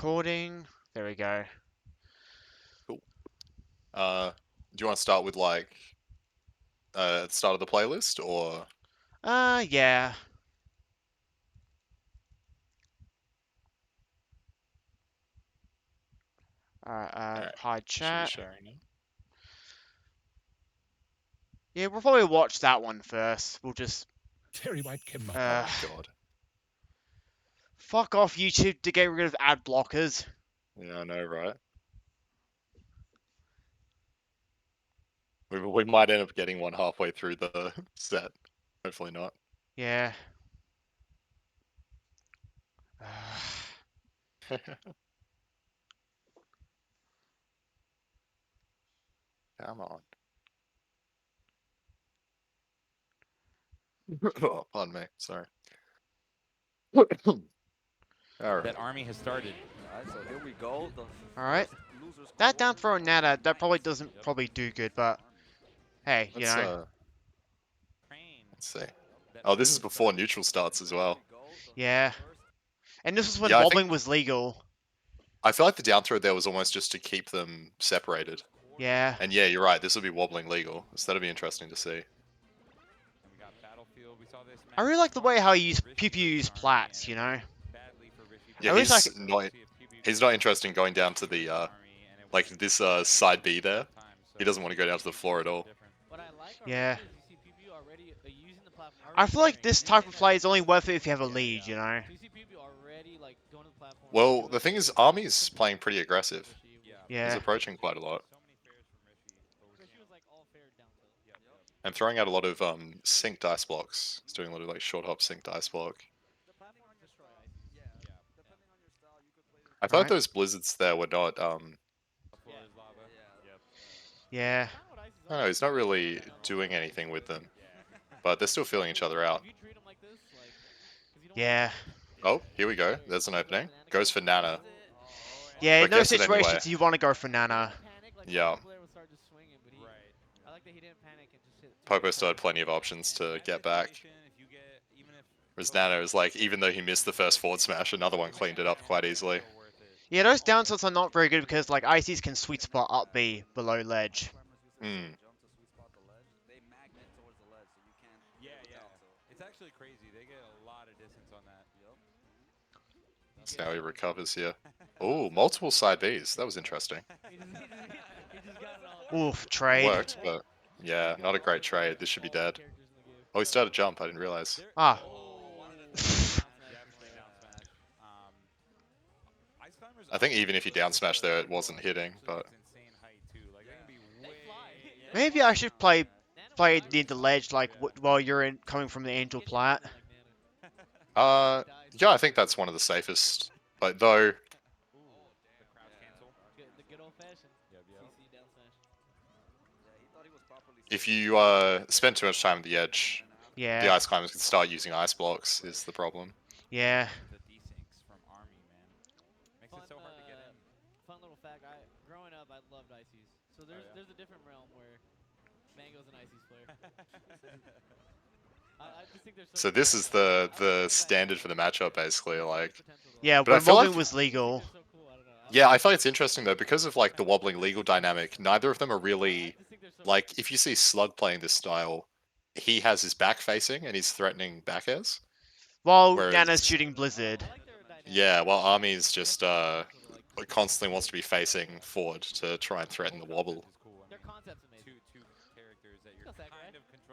Recording. There we go. Cool. Do you want to start with like the start of the playlist or? Yeah. Alright, Hide should be chat. sharing now. Yeah, we'll probably watch that one first. We'll just, Terry White came up. Oh my god. fuck off YouTube to get rid of ad blockers. Yeah, I know, right? We might end up getting one halfway through the set. Hopefully not. Yeah. Come on. Oh, pardon me. Sorry. Alright. That army has started. Alright, so here we go. Alright. That down throw nada, that probably doesn't do good, but hey, you Let's know. let's see. Oh, this is before neutral starts as well. Yeah. And this was when Yeah, I think- wobbling was legal. I feel like the down throw there was almost just to keep them separated. Yeah. And yeah, you're right. This will be wobbling legal. So that'll be interesting to see. I really like the way how he used plats, you know. Yeah, I wish he's not interested in going down to the like this side B there. He doesn't want to go down to the floor at all. Yeah. I feel like this type of play is only worth it if you have a lead, you know. Well, the thing is, Army's playing pretty aggressive. He's Yeah. approaching quite a lot. And throwing out a lot of sync dice blocks. He's doing a lot of like short hop sync dice block. I thought Right. those blizzards there were not Yeah. I don't know, he's not really doing anything with them. But they're still feeling each other out. Yeah. Oh, here we go. There's an opening. Goes for Nana. Yeah, in But those gets it situations anyway. you want to go for Nana. Yeah. Popo still had plenty of options to get back. Whereas Nana is like, even though he missed the first forward smash, another one cleaned it up quite easily. Yeah, those down tilts are not very good because like ICs can sweet spot up B below ledge. Hmm. It's actually crazy. They get a lot of distance on that. So now he recovers here. Oh, multiple side Bs. That was interesting. Oof, trade. Worked, but yeah, not a great trade. This should be dead. Oh, he started a jump. I didn't realize. Ah. I think even if you down smash there, it wasn't hitting, but Maybe I should play near the ledge like while you're coming from the Angel Plat. yeah, I think that's one of the safest. But though, if you spend too much time at the edge, the Yeah. ice climbers can start using ice blocks. Is the problem? Yeah. Fun little fact, growing up, I loved ICs. So there's a different realm where Mango's an ICs player. I just think So this is the standard for the matchup, basically. Like, Yeah, But I when feel wobbling like- was legal. yeah, I find it's interesting though because of like the wobbling legal dynamic. Neither of them are really like. If you see Slug playing this style, he has his back facing and he's threatening back airs. While Whereas- Nana's shooting Blizzard. Yeah, while Army's just constantly wants to be facing forward to try and threaten the wobble.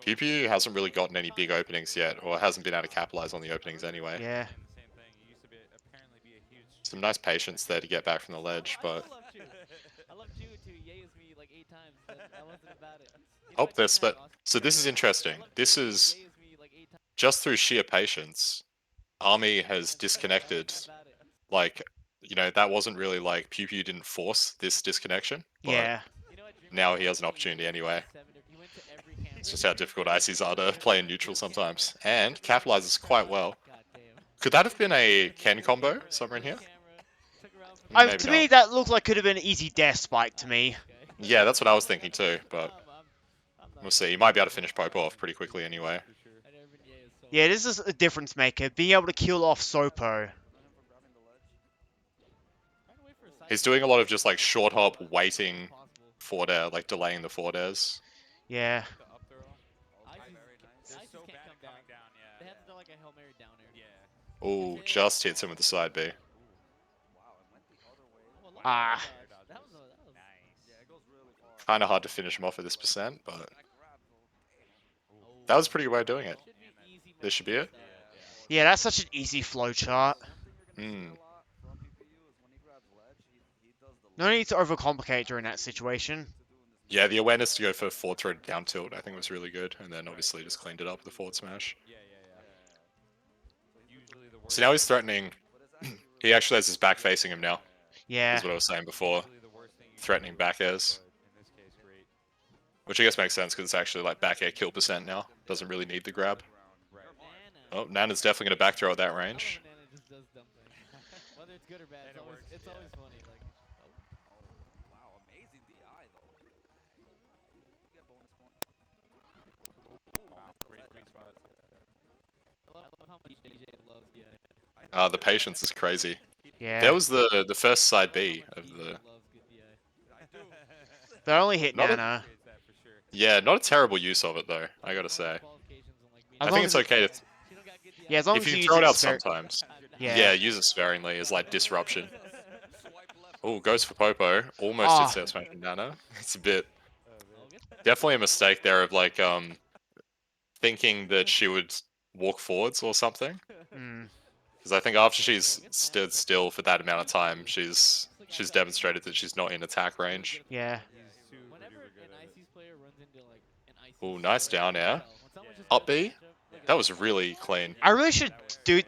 PPU hasn't really gotten any big openings yet, or hasn't been able to capitalize on the openings anyway. Yeah. Some nice patience there to get back from the ledge, but oh, there's split. So this is interesting. This is just through sheer patience. Army has disconnected. Like, you know, that wasn't really like PPU didn't force this disconnection. But Yeah. now he has an opportunity anyway. It's just how difficult ICs are to play in neutral sometimes. And capitalizes quite well. Could that have been a Ken combo somewhere in here? Maybe To not. me, that looked like could have been an easy death spike to me. Yeah, that's what I was thinking too, but we'll see. He might be able to finish Popo off pretty quickly anyway. Yeah, this is a difference maker. Being able to kill off Sopo. He's doing a lot of just like short hop, waiting Possible. forward air, like delaying the forward airs. Yeah. The up throw. Ices, Very nice. the They're Ices so can't bad come at down. coming down. Yeah. They have to throw like a Hail Mary down air. Yeah. Oh, just hits him with the side B. Oh, a low Ah. dodge. That was Nice. Kind of hard to finish him off at this percent, but Oh. that was a pretty good way of doing it. Should be easy This should be matchup it. stuff. Yeah, that's such an easy flow chart. Hmm. No need to overcomplicate during that situation. Yeah, the awareness to go for forward throw down tilt I think was really good, and then obviously just cleaned it up with the forward smash. Yeah. Usually the worst. So now he's threatening. He actually has his back facing him now, Yeah. is what I was saying before. Usually the worst thing you can Threatening do, back airs, but in this case, great. which I guess makes sense because it's actually like back air kill percent now. Doesn't really need the grab. Right. Nana. Oh, Nana's definitely going to back throw at that I love range. when Nana just does dumb things. Whether it's good or bad, And it works, it's yeah. always funny. Like, Wow. Great spot. I love how much DJ loves DI. The patience is crazy. Yeah. That was the first side B How much of DJ the. loves good DI. They only hit Not a- Nana. Appreciates that for sure. Yeah, not a terrible use of it though. I gotta One of say. the qualifications on, like, As I long think it's as okay to. she don't got good DI. Yeah, as long If as you you throw it use out spare- sometimes. Yeah. Yeah, use it sparingly is like disruption. Oh, goes for Popo. Almost Ah. hits that smash from Nana. It's a bit Oh, good. definitely a mistake there of like thinking that she would walk forwards or something. Mm. Because I think after she's stood still for that amount of time, she's demonstrated that she's not in attack range. Yeah. He's super Whenever duper good an at it. ICs player runs into like an ICs Ooh, nice player, down you air. can tell. When someone's just Up good at B? the matchup, look at That was really clean. I really should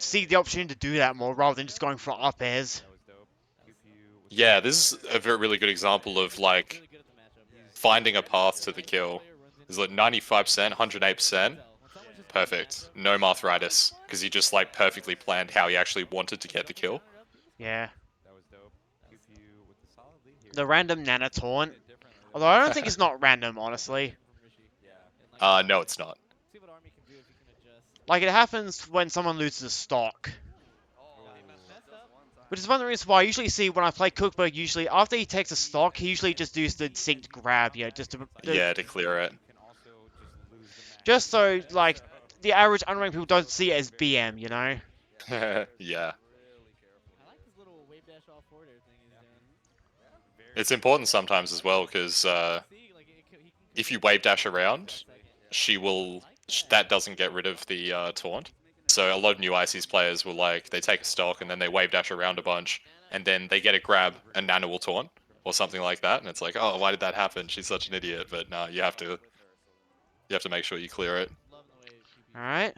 see the opportunity to do that more rather than just going for up airs. That was dope. PPU with Yeah, the- this is a very really good example of like really good at the matchup. finding a path to the kill. There's like 95%, 108%. Perfect. No Marth-ICs, because he just like perfectly planned how he actually wanted to get the kill. Yeah. That was dope. PPU with the solid lead here. The random Nana taunt. Did it differently, though. Although I don't think it's not random, honestly. Yeah. No, it's not. See what Army can do if he can adjust. Like, it happens when someone loses a stock. Messed up. Which is one of the reasons why I usually see when I play Cookberg, usually after he takes a stock, he usually just does the synced grab, you know, just to, Yeah, to clear it. You can also just lose the match. just so, like, the average unranked people don't see it as BM, you know? Yeah. I like this little wave dash off forward air thing he's doing. It's important sometimes as well, because See, like, he can if you wave dash around, second. she will. That doesn't get rid of the taunt. So a lot of new ICs players will like they take a stock and then they wave dash around a bunch, and then they get a grab and Nana will taunt or something like that, and it's like, oh, why did that happen? She's such an idiot. But no, you have to make sure you clear it. Loving the way PPU. Alright.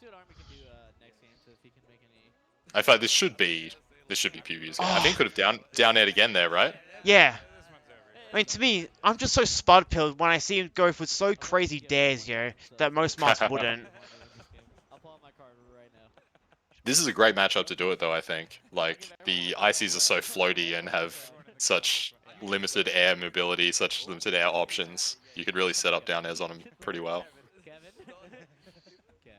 See what Army can do next game, so if he can make any. I feel like this should be PPU's game. I think he could have down aired again there, right? Yeah. This one's over. I mean, to me, I'm just so spud pilled when I see him go for so crazy dares, you know, that most masters wouldn't. I'll pull out my card right now. This is a great matchup to do it though, I think. Like, the ICs are so floaty and have such limited air mobility, such limited air options. You could really set up down airs on them pretty well. Kevin. Kevin.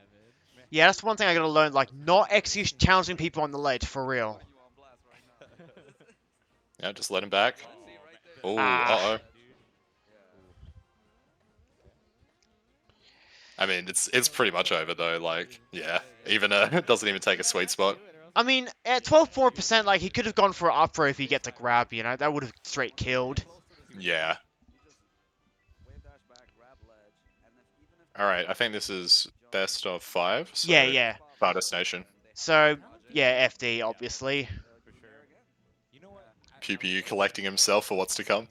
Yeah, that's one thing I gotta learn, like, not execute challenging people on the ledge, for real. Yeah, just let him back. Oh, Ah. uh-oh. I mean, it's pretty much over though, like, yeah. Even doesn't even take a sweet spot. I mean, at 12.4%, like, he could have gone for an up throw if he gets a grab, you know, that would have straight killed. Yeah. Alright, I think this is best of 5. So Yeah, yeah. Far destination. So, yeah, FD, obviously. For sure. You know what? PPU collecting himself for what's to come.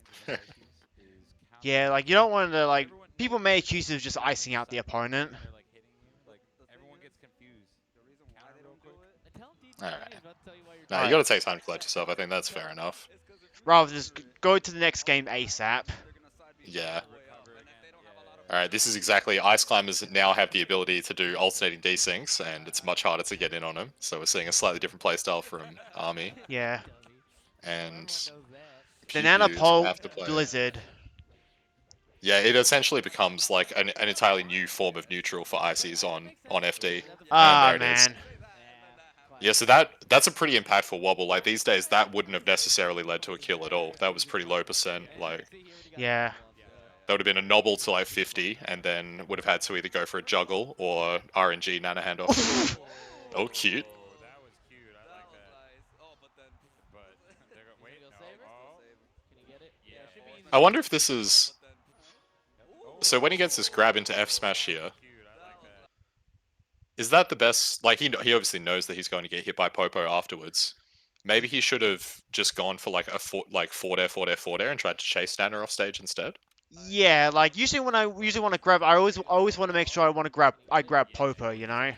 Yeah, like, you don't want to, like, people may accuse you of just icing out the opponent. They're like hitting you, like everyone gets confused. Counter real quick. Alright. Nah, Nah, you gotta take time to collect yourself. I think that's fair enough. Rather than just go to the next game ASAP. Yeah. Recover again. Yeah. Alright, this is exactly... Ice Climbers now have the ability to do alternating desyncs, and it's much harder to get in on them. So we're seeing a slightly different playstyle from Army, Yeah. and Banana PPUs Pole, have to play. Blizzard. Yeah, it essentially becomes like an entirely new form of neutral for ICs on FD. Ah, there it is. Yeah, Yeah, so that's a pretty impactful wobble. Like these days, that wouldn't have necessarily led to a kill at all. That was pretty low percent. Like Yeah. that would have been a nobble to like 50, and then would have had to either go for a juggle or RNG nano handoff. Oh, cute. Oh, that was cute. I like that. Oh, but then. But they're going. Wait, go no. save her? Oh, Can you get it? Yeah, it should be easy. I wonder if this is. But then. So when he gets this grab into F smash here, cute. I like that. is that the best? Like he obviously knows that he's going to get hit by Popo afterwards. Maybe he should have just gone for like a forward air and tried to chase Nana off stage instead. Yeah, like usually when I want to grab, I always want to make sure I grab Popo, you know.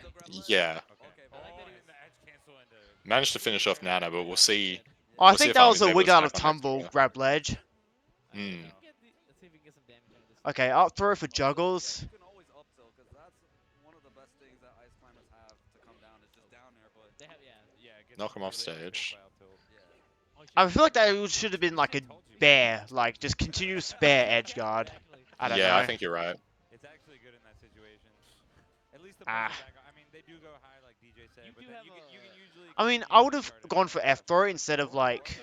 Yeah, Okay. I like that Oh, he's- and the edge cancel into. managed to finish off Nana, but we'll see. Oh, I We'll see think if that was Army's a able to wiggle out of snap on next tumble turn. grab ledge. Alright, Hmm. let's see if we can get some damage out of this. Okay, up throw for juggles. You can always up tilt, because that's one of the best things that ice climbers have to come down, is just down there, but. They have, yeah. Yeah. It gets Knock him off really stage. profile tilt. Yeah. Oh, I feel like that should have been like a bear, like just continuous bear edge guard. I don't Yeah, know. I think you're right. It's actually good in that situation. At least the Ah. pushing back. I mean, they do go high, like DJ said, You but do then have you can a- usually. I mean, continue I would have starting gone it. for F throw instead of like,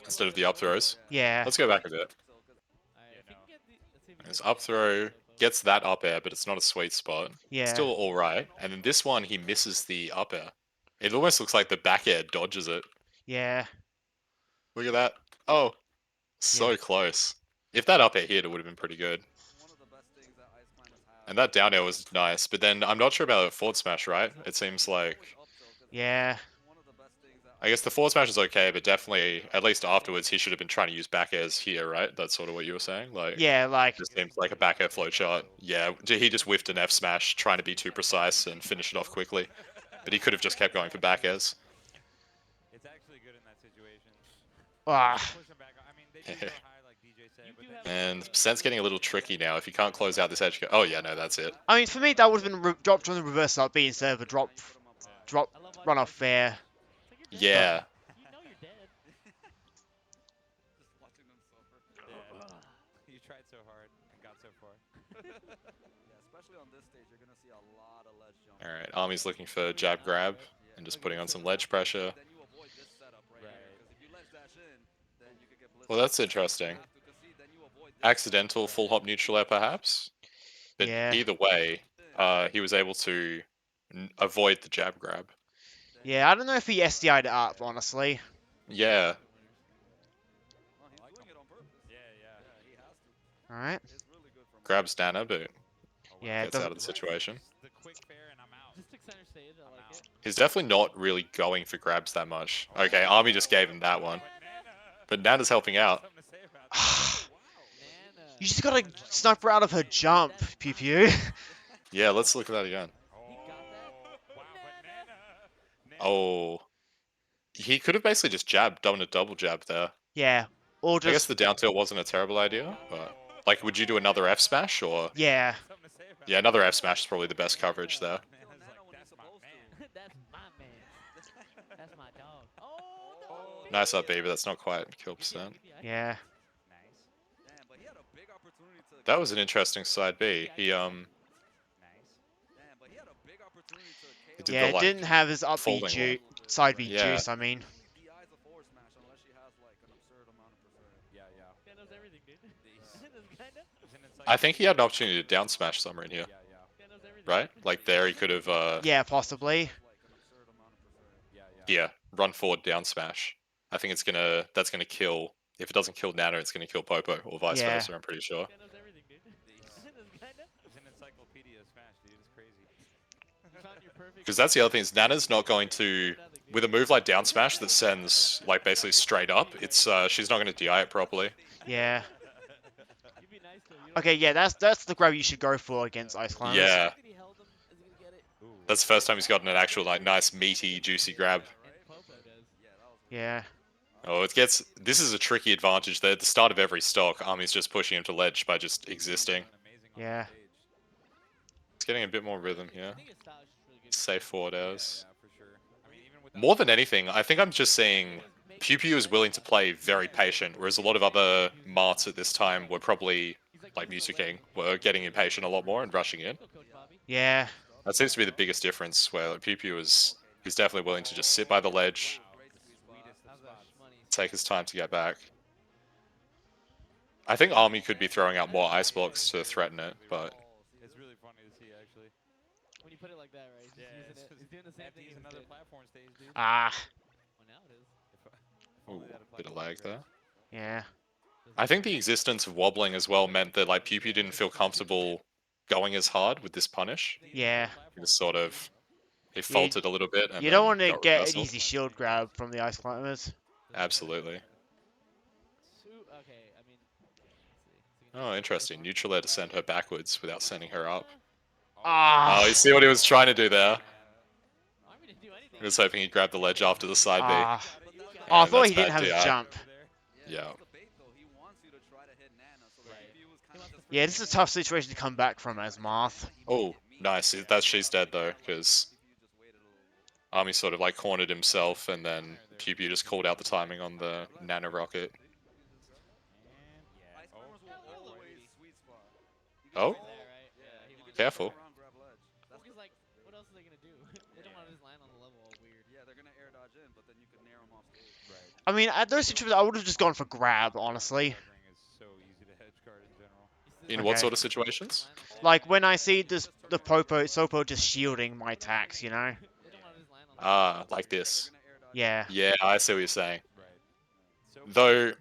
Instead of the up throws. yeah. Let's go back a bit. Alright, if we can get the, let's see if we can His get up the- throw gets that up air, but it's not a sweet spot. Yeah. Still all right. And then this one, he misses the up air. It almost looks like the back air dodges it. Yeah. Look at that. Oh, so Yeah. close. If that up air hit, it would have been pretty good. One of the best things that ice climbers have. And that down air was nice, but then I'm not sure about a forward smash, right? It seems like... Yeah. One of the best things that I guess the forward smash is okay, but definitely, at least afterwards, he should have been trying to use back airs here, right? That's sort of what you were saying? Like, Yeah, like, just seems like a back air flow chart. Yeah, he just whiffed an F smash, trying to be too precise and finish it off quickly. But he could have just kept going for back airs. It's actually good in that situation. ah, Pushing back. I mean, they do go high, like DJ said, but then. And percent's getting a little tricky now. If you can't close out this edge, oh yeah, no, that's it. I mean, for me, that would have been dropped on the reverse up B instead of a drop I love run watching off this. fair. It's like you're dead. Yeah, You know you're dead. just watching them suffer. Yeah. You tried so hard and got so far. Yeah, especially on this stage, you're gonna see a lot of ledge jump. all right. Army's looking for jab grab and just putting on some ledge pressure. Then you avoid this setup right here, because if you ledge dash in, then you could get blitzed. Well, that's interesting. Accidental full hop neutral air, perhaps. But Yeah. either way, he was able to avoid the jab grab. Yeah, I don't know if he SDI'd it up, honestly. Yeah, Oh, he's doing it on purpose. Yeah, yeah. Yeah, he has to. Alright. It's really good for him. grabs Nana, but Yeah, it gets out doesn't. of the situation. The quick fair and I'm out. Just took center stage. I like it. He's definitely not really going for grabs that much. Okay, Army just gave him that one. But Nana's helping out. Something to say about that. Nana. You just gotta snipe her out of her jump, PPU. Yeah, let's look at that again. He got that. Wow, but Nana. Oh. He could have basically just done a double jab there. Yeah. Or I guess just, the down tilt wasn't a terrible idea, but... Like, would you do another F smash, or... yeah. Something to say about Yeah, another F smash is probably the best coverage there. Nana's like, that's my man. That's my man. That's my dog. Oh, no. Nice up B, but that's not quite kill percent. Yeah. Nice. Damn, but he had a big opportunity to. That was an interesting side B. He, Nice. Damn, but he had a big opportunity to. He did Yeah, the, it like, didn't have his up B folding juice, side B Yeah. juice, I mean. He eyes a forward smash unless she has like an absurd amount of percent. Yeah, yeah. Guy knows everything, dude. This guy knows. I think he had an opportunity to down smash somewhere in here, Yeah, yeah. Guy knows everything. right? Like there he could have, Yeah, possibly. Like an absurd amount of percent. Yeah, yeah. yeah, run forward down smash. I think that's gonna kill, if it doesn't kill Nana, it's gonna kill Popo, or vice Yeah. versa, I'm pretty sure. Guy knows everything, dude. This guy knows. He's an encyclopedia of Smash, dude. It's crazy. You found your perfect. Because that's the other thing, is Nana's not going to, with a move like down smash that sends, like, basically straight up, it's, she's not gonna DI it properly. Yeah. You'd be nice though. You don't Okay, yeah, that's the grab you should go for against Ice Climbers. Yeah, think he held him. Is he gonna get it? Ooh. that's the first time he's gotten an actual, like, nice, meaty, juicy grab. And Popo does. Yeah. Oh, this is a tricky advantage there. At the start of every stock, Army's just pushing him to ledge by just existing. Yeah. It's getting a bit more rhythm here. I think his style is just really good. Safe forward airs. Yeah, for sure. I mean, even without More than anything, I think I'm just seeing PPU is willing to play very patient, whereas a lot of other Marts at this time were probably, like Mewtwo King, were getting impatient a lot more and rushing in. Coach Bobby. Yeah. That seems to be the biggest difference, where like, PPU is He's definitely willing to just sit by the ledge, How's that shmoney? take his time to get back. I think Army could be throwing out more ice blocks to threaten it, but It's really funny to see, actually. When you put it like that, right? He's Yeah, using it. He's doing the same thing. FD is as another kid. platform stage, dude. Ah, Well, now it is. If only that applied bit of to lag there. yeah. I think the existence of wobbling as well meant that like PPU didn't feel comfortable going as hard with this punish. Yeah. He just sort of he Yeah, faltered a little bit and you then don't want to got get an reversal. easy shield grab from the ice climbers. Absolutely. Okay, I mean, let's see. Oh, interesting. Neutral air to send her backwards without sending her up. Ah. Oh, you see what he was trying to do there? Army didn't do anything. He was hoping he'd grab the ledge after the side B. Ah. Oh, I And thought that's he didn't bad have his DI. jump. Yeah. That's the bait though. He wants you to try to hit Nana, so the Right. PPU was kind of just Yeah, this is a tough situation to come back from as Marth. Oh, nice. That's she's dead though, because PPU just waited a little. Army sort of like cornered himself, and then PPU just called out the timing on the nano rocket. Ice climbers will always sweet spot. Oh, There, right? Yeah, he you wants can to- just careful. go around, grab ledge. That's He's like, what else are they gonna do? They don't want to just land on the level all weird. yeah, they're gonna air dodge in, but then you could nair them off stage. Right. I mean, at those situations, I would have just gone for grab, honestly. Is so easy to hedge guard in general. In what Okay. sort of situations? Like when I see this, the Sopo just shielding my attacks, you know? They don't want to just land on the level. Ah, like this. They're gonna air dodge. Yeah. Yeah, I see what you're saying. Right. So Though, on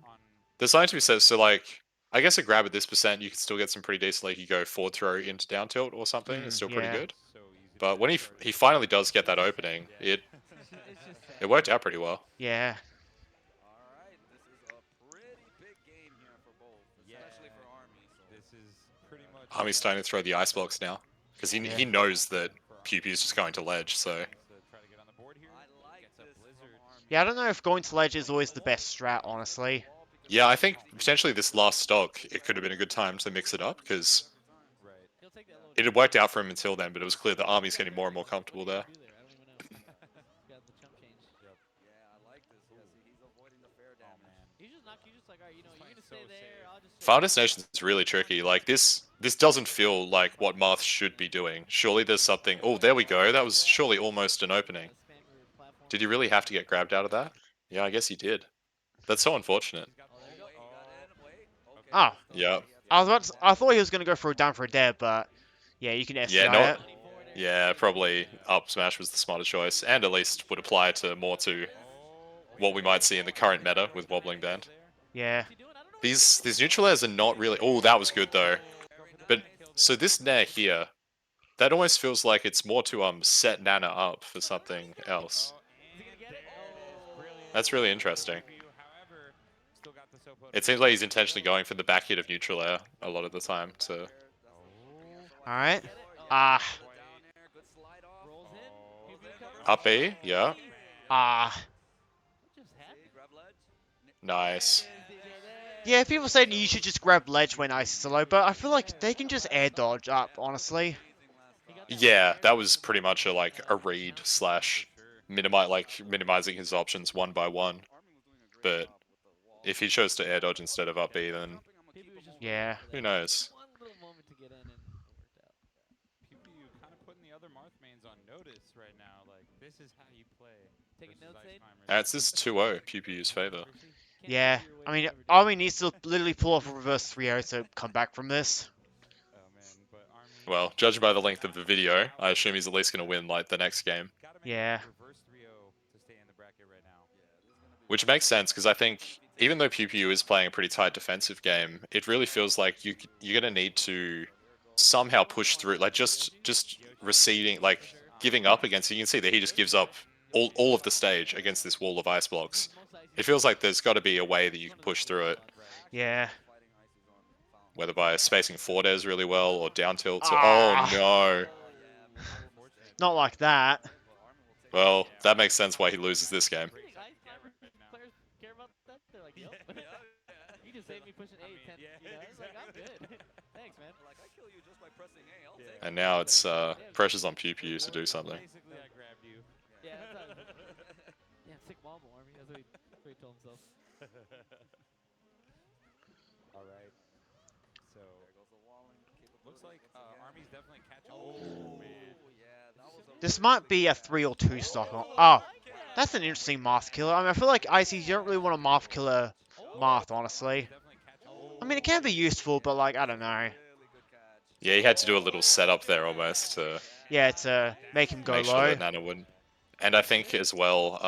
there's something to be said. So, like, I guess a grab at this percent, you can still get some pretty decent. Like, you go forward throw into down tilt or something. It's still pretty Yeah. good. so easy to But when hedge guard. he finally does get that opening, it It's just sad. it worked out pretty well. Yeah. All right, this is a pretty big game here for both, especially for Army. So This is pretty much Army's starting to throw the ice blocks now because he knows that PPU is just going to ledge. So to try to get on the board here. I like Gets a this from blizzard. Army. Yeah, I don't know if going to ledge is always the best strat, honestly. yeah, I think potentially this last stock it could have been a good time to mix it up because Right. He'll take that low it had worked out for him until then, but it was clear that Army's getting more and more comfortable there. do there. I don't even know. Got the chump change. Yeah, I like this. Yeah, see, he's avoiding the fair damage. You just knock. You just like, all right, you know, you're gonna stay so there. safe. I'll just. Final Destination is really tricky. Like this doesn't feel like what Marth should be doing. Surely there's something. Oh, there we go. That was surely almost an opening. Did he really have to get grabbed out of that? Yeah, I guess he did. That's so unfortunate. Oh, there you go. He got in. Wait. Okay. Oh. Yeah. I thought he was gonna go for a down for a dab, but yeah, you can SDI no- it. Yeah, probably up smash was the smarter choice, and at least would apply to more to what we might see in the current meta with wobbling band. Yeah. These neutral airs are not really. Oh, that was good though. But so this nair here, that almost feels like it's more to set Nana up for something else. That's really interesting. It seems like he's intentionally going for the back hit of neutral air a lot of the time. To Alright. Ah. Down there, good slide off. Rolls in. PPU cover. up B, yeah, Ah. What just See, happened? grab ledge. nice. Yeah, people say you should just grab ledge when ice is low, but I feel like they can just air dodge up, honestly. Yeah, that was pretty much a read slash minimizing his options one by one. But if he chose to air dodge instead of up B, then PPU was just Yeah. who knows? one little moment to get in and it worked out. PPU kind of putting the other Marth mains on notice right now. Like, this is how you play. Taking versus notes, Ice Aid? Climbers. This is 2-0 PPU's favor. Can't Yeah. figure your way I mean, to never do Army it. needs to literally pull off a reverse 3-0 to come back from this. Oh man, but Army. Well, judging by the length of the video, I assume he's at least going to win like the next game, Gotta make Yeah. a reverse 3-0 to stay in the bracket right now. which makes sense because I think even though PPU is playing a pretty tight defensive game, it really feels like you're going to need to somehow push through, like just receding, like giving up against. You can see that he just gives up all of the stage against this wall of ice blocks. It feels like there's got to be a way that you can push through it, Yeah. whether by spacing forward airs really well or down tilts. Ah. Oh no! Not like that. Well, that makes sense why he loses this game. You think Ice Climber players care about that? They're like, yup. You just saved me pushing 8, 10. You know, it's like, I'm good. Thanks, man. Like, I kill you just by pressing A. I'll take it. And now it's pressures on PPU to do something. Basically, I grabbed you. Yeah, that's yeah, sick wobble, Army. That's what he told himself. All right. So There goes the walling. looks like capability once again. Army's definitely catching. Oh, man. yeah, that was This might be a 3 or 2 stock. Oh, that's an interesting Marth killer. I mean, I feel like ICs, you don't really want a Marth killer Marth, honestly. I mean, it can be useful, but like, I don't know. Yeah, he had to do a little setup there almost to Yeah, to make him go make sure low. that Nana wouldn't. And I think as well,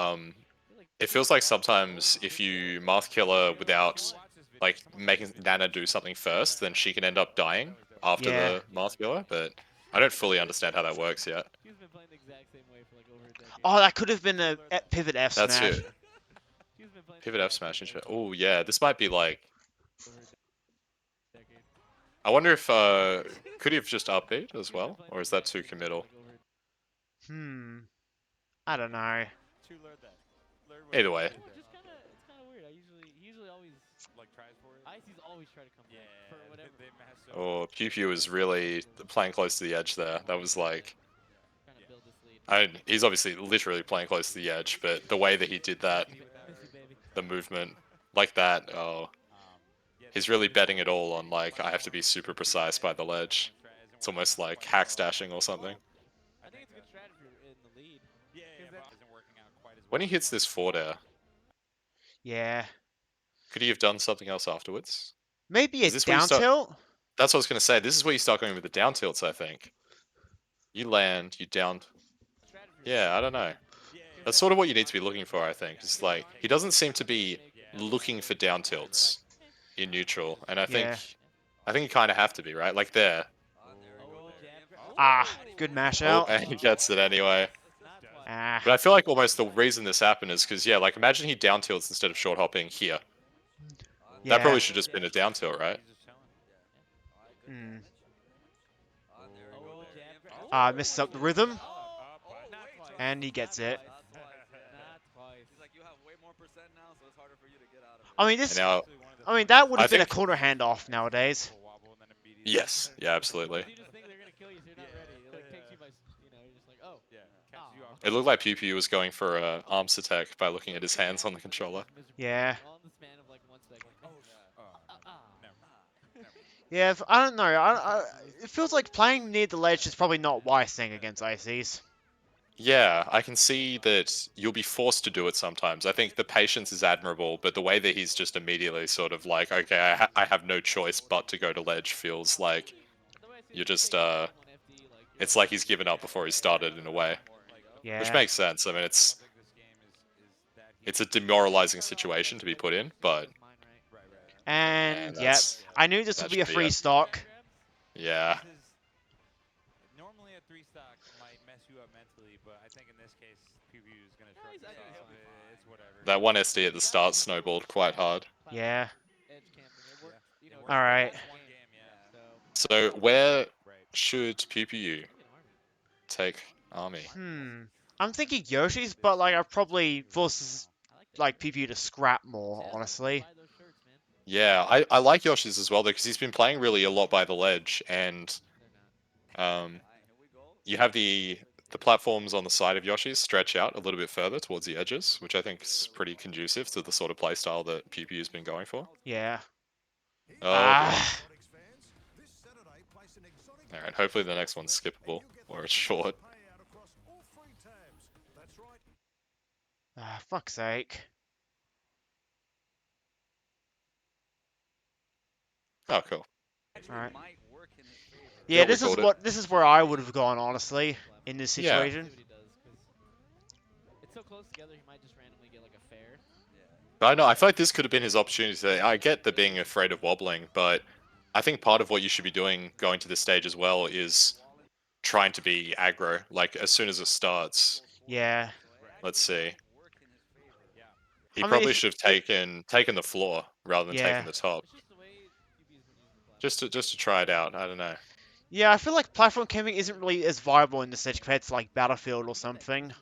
it feels like sometimes if you Marth killer without like making Nana do something first, then she can end up dying after Yeah. the Marth killer. But I don't fully understand how that works yet. He's been playing the exact same way for like over a decade. Oh, that could have been a pivot F That's smash. it. He's been playing the Pivot F exact smash. same way Oh yeah, this might be like. over a decade. I wonder if could he have just upbeat as well, or is that too committal? I don't know. Either way. It's kind of weird. He usually always Like tries for it. ICs always try to come back for whatever. They mess up. Oh, PPU was really playing close to the edge there. That was like. Trying to build this lead. He's obviously literally playing close to the edge, but the way that he did that, Miss you, baby. the movement like that, oh, he's really betting it all on like I have to be super precise by the ledge. It's almost like hack stashing or something. I think it's a good strategy in the lead. Yeah, but it isn't working out quite as well. When he hits this forward air, Yeah. could he have done something else afterwards? Maybe a Is this where you down start- tilt? That's what I was going to say. This is where you start going with the down tilts, I think. You land, you down. Yeah, I don't know. That's sort of what you need to be looking for, I think. It's like, he doesn't seem to be looking for down tilts in neutral, and I think you kind of have to be, right? Like there. Ah, good mash Oh, out. and he gets it anyway. Ah, But I feel like almost the reason this happened is because, yeah, like imagine he down tilts instead of short hopping here. yeah. That probably should just been a down tilt, right? Hmm. Ah, misses up the rhythm, and he gets it. I mean, And now, that would I have been a think- corner handoff nowadays. yes, yeah, absolutely. You just think they're gonna kill you, so you're not ready. It like takes you by, you're just like, oh. It looked like PPU was going for a arms attack by looking at his hands on the controller. Yeah. All in the span of like 1 second. Yeah, I don't know. It feels like playing near the ledge is probably not wise thing against ICs. Yeah, I can see that you'll be forced to do it sometimes. I think the patience is admirable, but the way that he's just immediately sort of like, okay, I have no choice but to go to ledge feels like you're just, it's like he's given up before he started in a way. Yeah. Which makes sense. I mean, it's a demoralizing situation to be put in, but And yeah, yep, that's- I knew this that would be a should be free it. stock. yeah. Normally a 3 stock might mess you up mentally, but I think in this case, PPU is going to shrug he's- this I think off. he'll be fine. It's whatever. That one SD at the start snowballed quite hard. Yeah. Edge camping. It worked, you know, All right. it's One game, yeah. So, So where Right. should PPU take Army? I'm thinking Yoshi's, but like I probably forces like PPU to scrap more, honestly. buy those shirts, man. Yeah, I like Yoshi's as well though, because he's been playing really a lot by the ledge, and They're not. you have the platforms on the side of Yoshi's stretch out a little bit further towards the edges, which I think is pretty conducive to the sort of playstyle that PPU's been going for. Yeah. Oh, Ah. alright, hopefully the next one's skippable, or it's short. Ah, fuck's sake. Oh, cool. Alright. Yeah, Yeah, we called it. this is where I would have gone, honestly, in this Yeah. situation. Activity does, 'cause it's so close together, he might just randomly get like a fair. But I know, I feel like this could have been his opportunity to, I get the being afraid of wobbling, but I think part of what you should be doing going to this stage as well is trying to be aggro, like as soon as it starts. Yeah. Let's see. He I mean, probably if- should have taken the floor rather than Yeah. taking the top. It's just the way UB's been using the platform. Just to try it out. I don't know. Yeah, I feel like platform camping isn't really as viable in this stage compared to like Battlefield or something.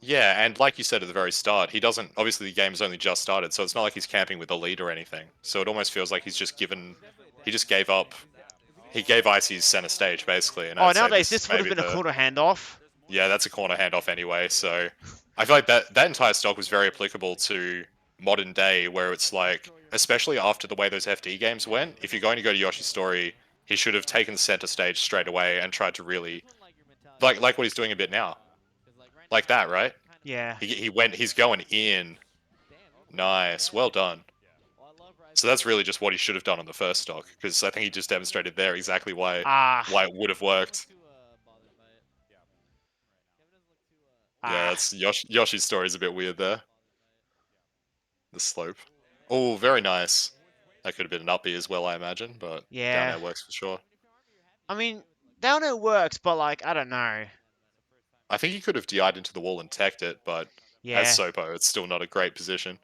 Yeah, and like you said at the very start, he doesn't. Obviously, the game's only just started, so it's not like he's camping with a lead or anything. So it almost feels like he's just given. He just gave up. He gave Icy's center stage basically. And Oh, I'd say nowadays this would have maybe been a the- corner handoff. Yeah, that's a corner handoff anyway. So I feel like that entire stock was very applicable to modern day, where it's like, especially after the way those FD games went, if you're going to go to Yoshi's Story, he should have taken center stage straight away and tried to really like what he's doing a bit now, 'Cause, like, right like now, that, right? kind of Yeah. He's going in. damn, okay. Nice, Yeah. well done. Well, I love Rise So that's really just what he should have done on the first stock, because I think he just demonstrated there exactly why Ah. it would have worked. Too bothered by it. Yeah. Kevin doesn't look too Yeah, Ah. that's Yoshi's story is a bit weird there. bothered by it. The slope. Oh, very nice. That could have been an up B as well, I imagine, but down Yeah. air works for sure. I mean, down air works, but like, I don't know. I think he could have DI'd into the wall and teched it, but as Yeah. Sopo, it's still not a great position.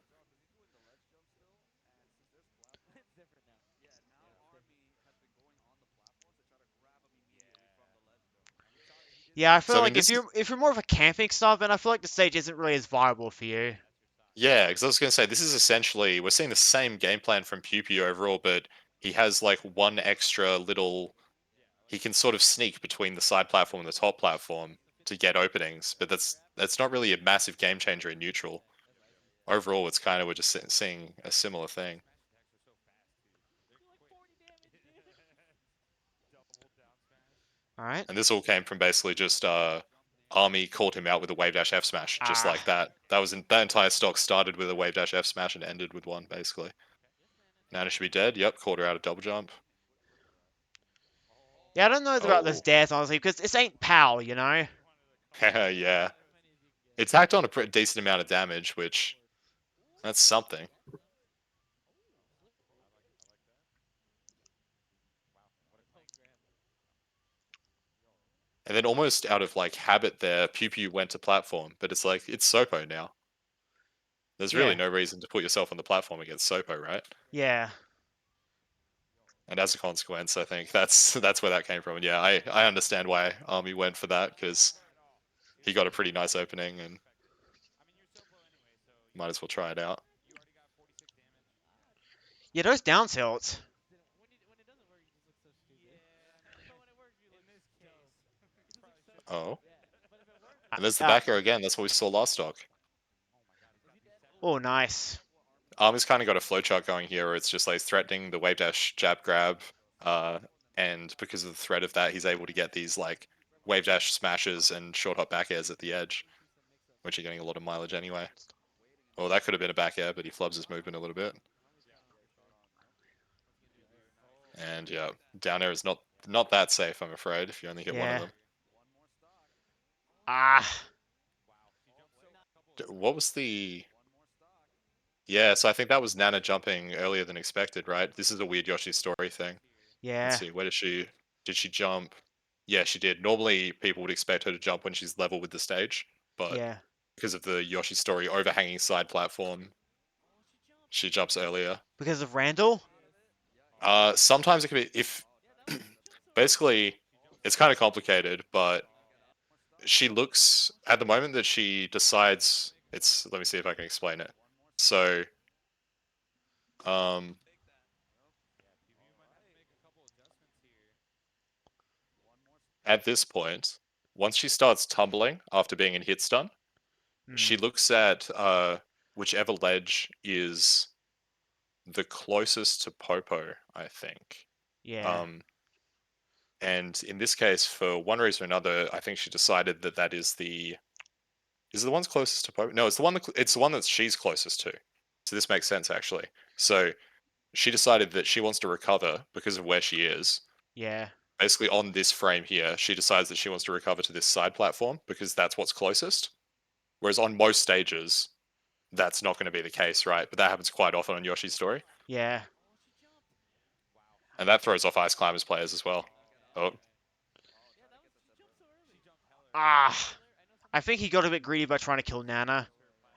It's different now. Yeah, now Army has been going on the platforms to try to grab him immediately from the ledge jump. Yeah, I feel So I mean, like if you're more of a camping stuff, then I feel like the stage isn't really as viable for you. yeah, because I was going to say, this is essentially, we're seeing the same game plan from PPU overall, but he has like one extra little, he can sort of sneak between the side platform and the top platform to get openings, but that's not really a massive game changer in neutral. Overall, it's kind of, we're just seeing a similar thing. All right. And this all came from basically just Army called him out with a wave dash F smash, just Ah. like that. That entire stock started with a wave dash F smash and ended with one, basically. Nana should be dead. Yep, called her out a double jump. Yeah, I don't know about this Oh, death honestly, because this ain't PAL, you know. yeah. It tacked on a pretty decent amount of damage, which that's something. And then almost out of like habit there, Pew Pew went to platform, but it's like it's Sopo now. There's really Yeah. no reason to put yourself on the platform against Sopo, right? Yeah. And as a consequence, I think that's where that came from. And yeah, I understand why Army went for that, because he got a pretty nice opening and might as well try it out. Yeah, those down tilts. When it doesn't work, you just look so stupid. But when it works, you look dumb. Oh, But if it works, and there's the Uh, back air again. That's what we saw last stock. oh, nice. Army's kind of got a flowchart going here where it's just like threatening the wave dash jab grab, and because of the threat of that, he's able to get these like wave dash smashes and short hop back airs at the edge, which are getting a lot of mileage anyway. Well, that could have been a back air, but he flubs his movement a little bit. And yeah, down air is not that safe, I'm afraid, if you only hit one of Yeah. them. Ah. What was the... Yeah, so I think that was Nana jumping earlier than expected, right? This is a weird Yoshi story thing. Yeah. Let's see, where did she jump? Yeah, she did. Normally, people would expect her to jump when she's level with the stage, but Yeah. because of the Yoshi story overhanging side platform, she jumps earlier. Because of Randall. Sometimes it can be if basically it's kind of complicated, but she looks at the moment that she decides it's. Let me see if I can explain it. So, um, at this point, once she starts tumbling after being in hit stun, she Hmm. looks at whichever ledge is the closest to Popo, I think. Yeah. Um, and in this case, for one reason or another, I think she decided that that is the... Is it the one's closest to Popo? No, it's the one it's the one that she's closest to. So this makes sense actually. So she decided that she wants to recover because of where she is. Yeah. Basically on this frame here, she decides that she wants to recover to this side platform because that's what's closest. Whereas on most stages, that's not going to be the case, right? But that happens quite often on Yoshi's story. Yeah. And that throws off Ice Climbers players as well. Oh, Ah. I think he got a bit greedy by trying to kill Nana.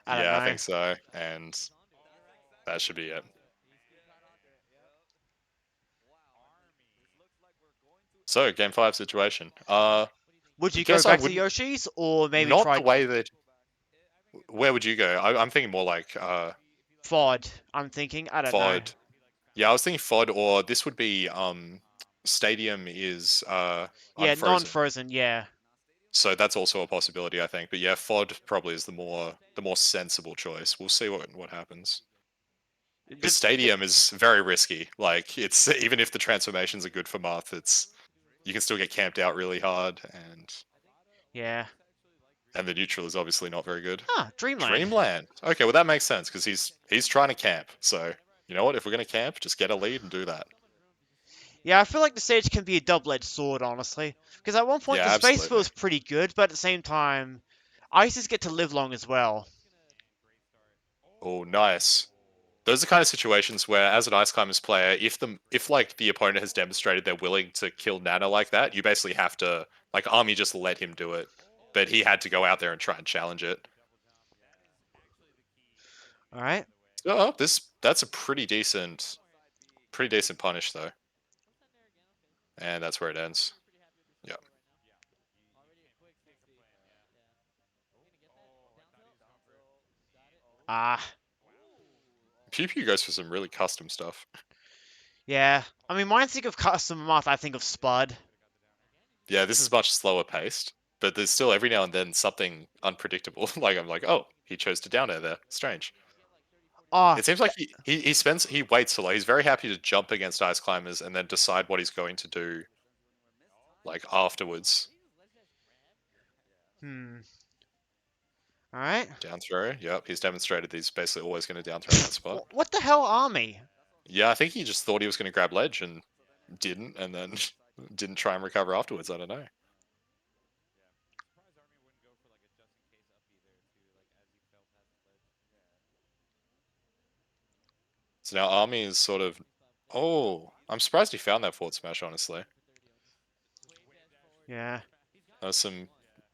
I don't yeah, I know. think so. And that should be it. So, game 5 situation. Would you go Guess I back to wouldn't... Yoshi's or maybe Not try the way that... Where would you go? I'm thinking more like FOD? I'm thinking. I don't know. FOD. Yeah, I was thinking FOD, or this would be Stadium is Yeah, unfrozen. non-frozen. Yeah. So that's also a possibility, I think. But yeah, FOD probably is the more sensible choice. We'll see what happens. Because Stadium is very risky. Like it's even if the transformations are good for Marth, it's you can still get camped out really hard, and Yeah. And the neutral is obviously not very good. Ah, Dreamland. Dreamland. Okay, well that makes sense because he's trying to camp. So you know what? If we're gonna camp, just get a lead and do that. Yeah, I feel like the stage can be a double-edged sword, honestly. Because at one point Yeah, the space absolutely. feels pretty good, but at the same time, Ices get to live long as well. Oh, nice. Those are kind of situations where, as an Ice Climbers player, if like the opponent has demonstrated they're willing to kill Nana like that, you basically have to like Army just let him do it, but he had to go out there and try and challenge it. All right. Oh, that's a pretty decent punish though, and that's where it ends. Yeah. Ah, PPU goes for some really custom stuff. yeah. I mean, when I think of custom Marth, I think of Spud. Yeah, this is much slower paced, but there's still every now and then something unpredictable. Like I'm like, oh, he chose to down air there. Strange. Oh, It seems like he waits a lot. He's very happy to jump against Ice Climbers and then decide what he's going to do like afterwards. hmm. All right. Down throw. Yep, he's demonstrated that he's basically always going to down throw in that spot. What the hell, Army? Yeah, I think he just thought he was going to grab ledge and didn't, and then didn't try and recover afterwards. I don't know. So now Army is sort of. Oh, I'm surprised he found that forward smash, honestly. Yeah. That was some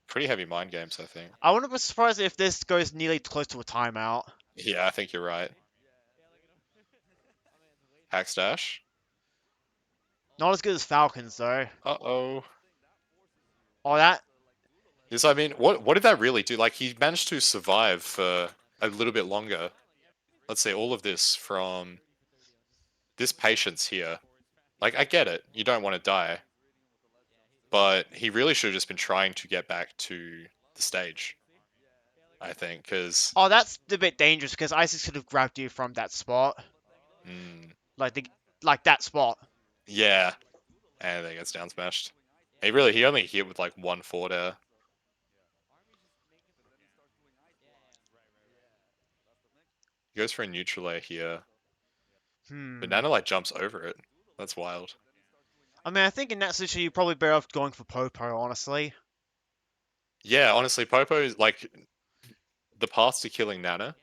pretty heavy mind games, I think. I wouldn't be surprised if this goes nearly close to a timeout. Yeah, I think you're right. Hack stash. Not as good as Falcons, though. Uh-oh. Oh, that. Yes, I mean, what did that really do? Like, he managed to survive for a little bit longer. Let's say all of this from this patience here. Like, I get it. You don't want to die. But he really should have just been trying to get back to the stage. I think, because... Oh, that's a bit dangerous because Isis could have grabbed you from that spot. Like that spot. Yeah. And then gets down smashed. He only hit with like one forward air. He goes for a neutral air here. But Nana like jumps over it. That's wild. I mean, I think in that situation you're probably better off going for Popo, honestly. Yeah, honestly, Popo is like the path to killing Nana.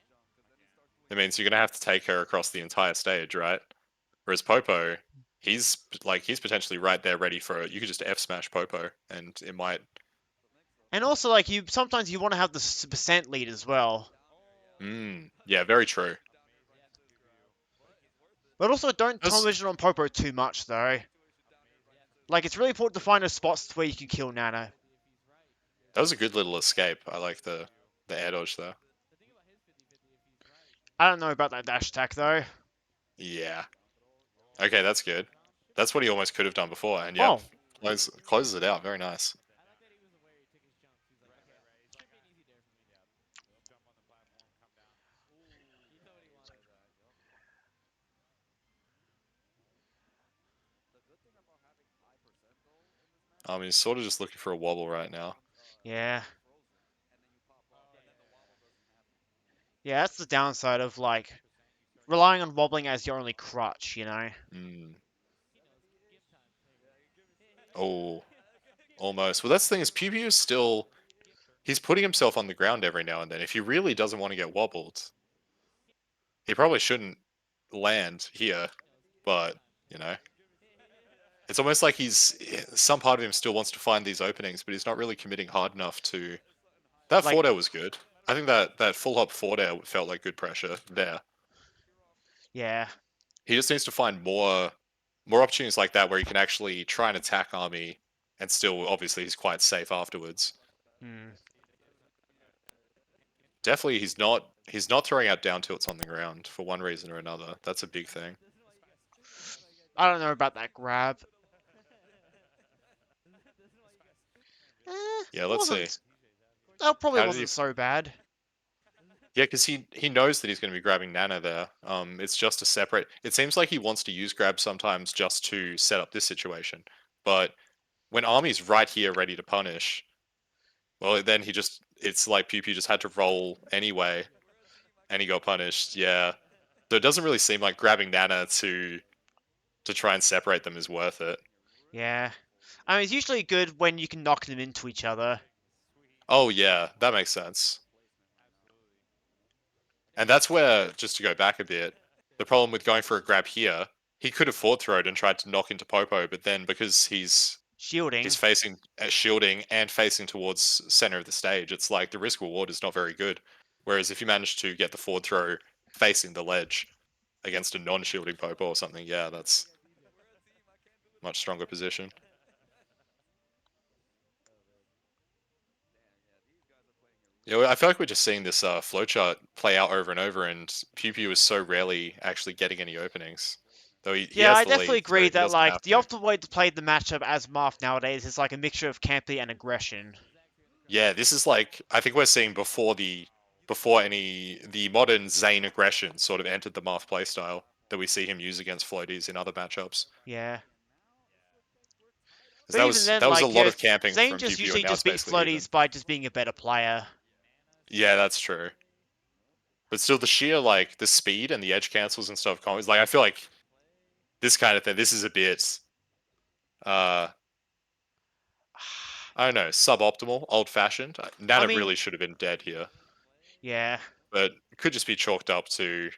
It means you're gonna have to take her across the entire stage, right? Whereas Popo, he's potentially right there ready for it. You could just F smash Popo, and it might. And also, like, sometimes you want to have the percent lead as well. Yeah, very true. But also, don't tunnel vision on Popo too much, though. Like, it's really important to find those spots where you can kill Nana. That was a good little escape. I like the air dodge there. I don't know about that dash attack, though. Yeah. Okay, that's good. That's what he almost could have done before, and yeah, closes it out. Very nice. He's sort of just looking for a wobble right now. Yeah. Yeah, that's the downside of, like, relying on wobbling as your only crutch, you know? Oh, almost. Well, that's the thing is, PPU is still... He's putting himself on the ground every now and then. If he really doesn't want to get wobbled, he probably shouldn't land here. But, you know... It's almost like some part of him still wants to find these openings, but he's not really committing hard enough to... That Like, forward air was good. I think that full hop forward air felt like good pressure there. yeah. He just needs to find more opportunities like that where he can actually try and attack Army, and still, obviously, he's quite safe afterwards. Definitely, he's not throwing out down tilts on the ground for one reason or another. That's a big thing. I don't know about that grab. Yeah, let's see. That probably How did wasn't so bad. Yeah, because he knows that he's going to be grabbing Nana there. It's just a separate... It seems like he wants to use grab sometimes just to set up this situation. But when Army's right here ready to punish, Well, then it's like PPU just had to roll anyway, and he got punished. Yeah. So it doesn't really seem like grabbing Nana to try and separate them is worth it. Yeah. I mean, it's usually good when you can knock them into each other. Oh yeah, that makes sense. And that's where, just to go back a bit, the problem with going for a grab here, he could have forward throwed and tried to knock into Popo, but then because he's Shielding. facing shielding and facing towards center of the stage, it's like the risk reward is not very good. Whereas if you manage to get the forward throw facing the ledge against a non-shielding Popo or something, yeah, that's much stronger position. Yeah, I feel like we're just seeing this flowchart play out over and over, and PPU is so rarely actually getting any openings. Though he Yeah, has I the definitely lead, so agree he that doesn't like have the to. optimal way to play the matchup as Marth nowadays is like a mixture of campy and aggression. Yeah, this is like I think we're seeing before the modern Zane aggression sort of entered the Marth playstyle that we see him use against floaties in other matchups. Yeah. 'Cause But even then, that was a like, lot of camping Zane from just PPU, and usually now just it's beats basically even. floaties by just being a better player. Yeah, that's true. But still, the sheer like the speed and the edge cancels and stuff, is like I feel like this kind of thing. This is a bit, uh, I don't know, suboptimal, old fashioned. I Nana mean, really should have been dead here, yeah. but it could just be chalked up to.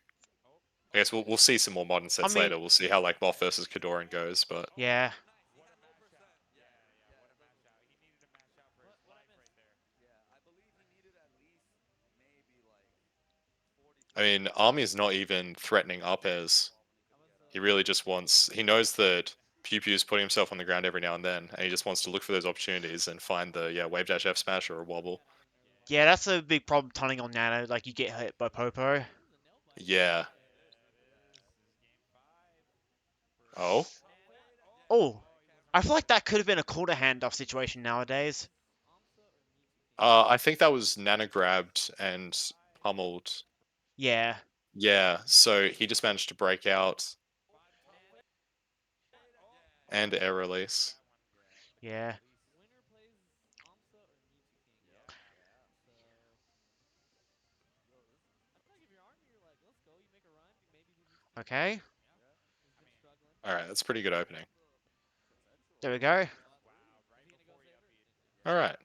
I guess we'll see some more modern I sets mean, later. We'll see how like Moth versus KoDoRiN goes, but yeah. What a match out. Yeah, what a match out. He needed a match out for his life right there. Yeah, I believe he needed at least maybe like 40 I mean, Army is not even threatening up airs. He really just wants. He knows that Pew Pew is putting himself on the ground every now and then, and he just wants to look for those opportunities and find the wave dash F smash or a wobble. Yeah, that's a big problem tunneling on Nano. Like, you get hit by Popo. Yeah. Oh. Oh, I feel like that could have been a quarter handoff situation nowadays. I think that was Nana grabbed and pummeled. Yeah. Yeah. So he just managed to break out and air release. Yeah. Okay. All right, that's a pretty good opening. There we go. All right.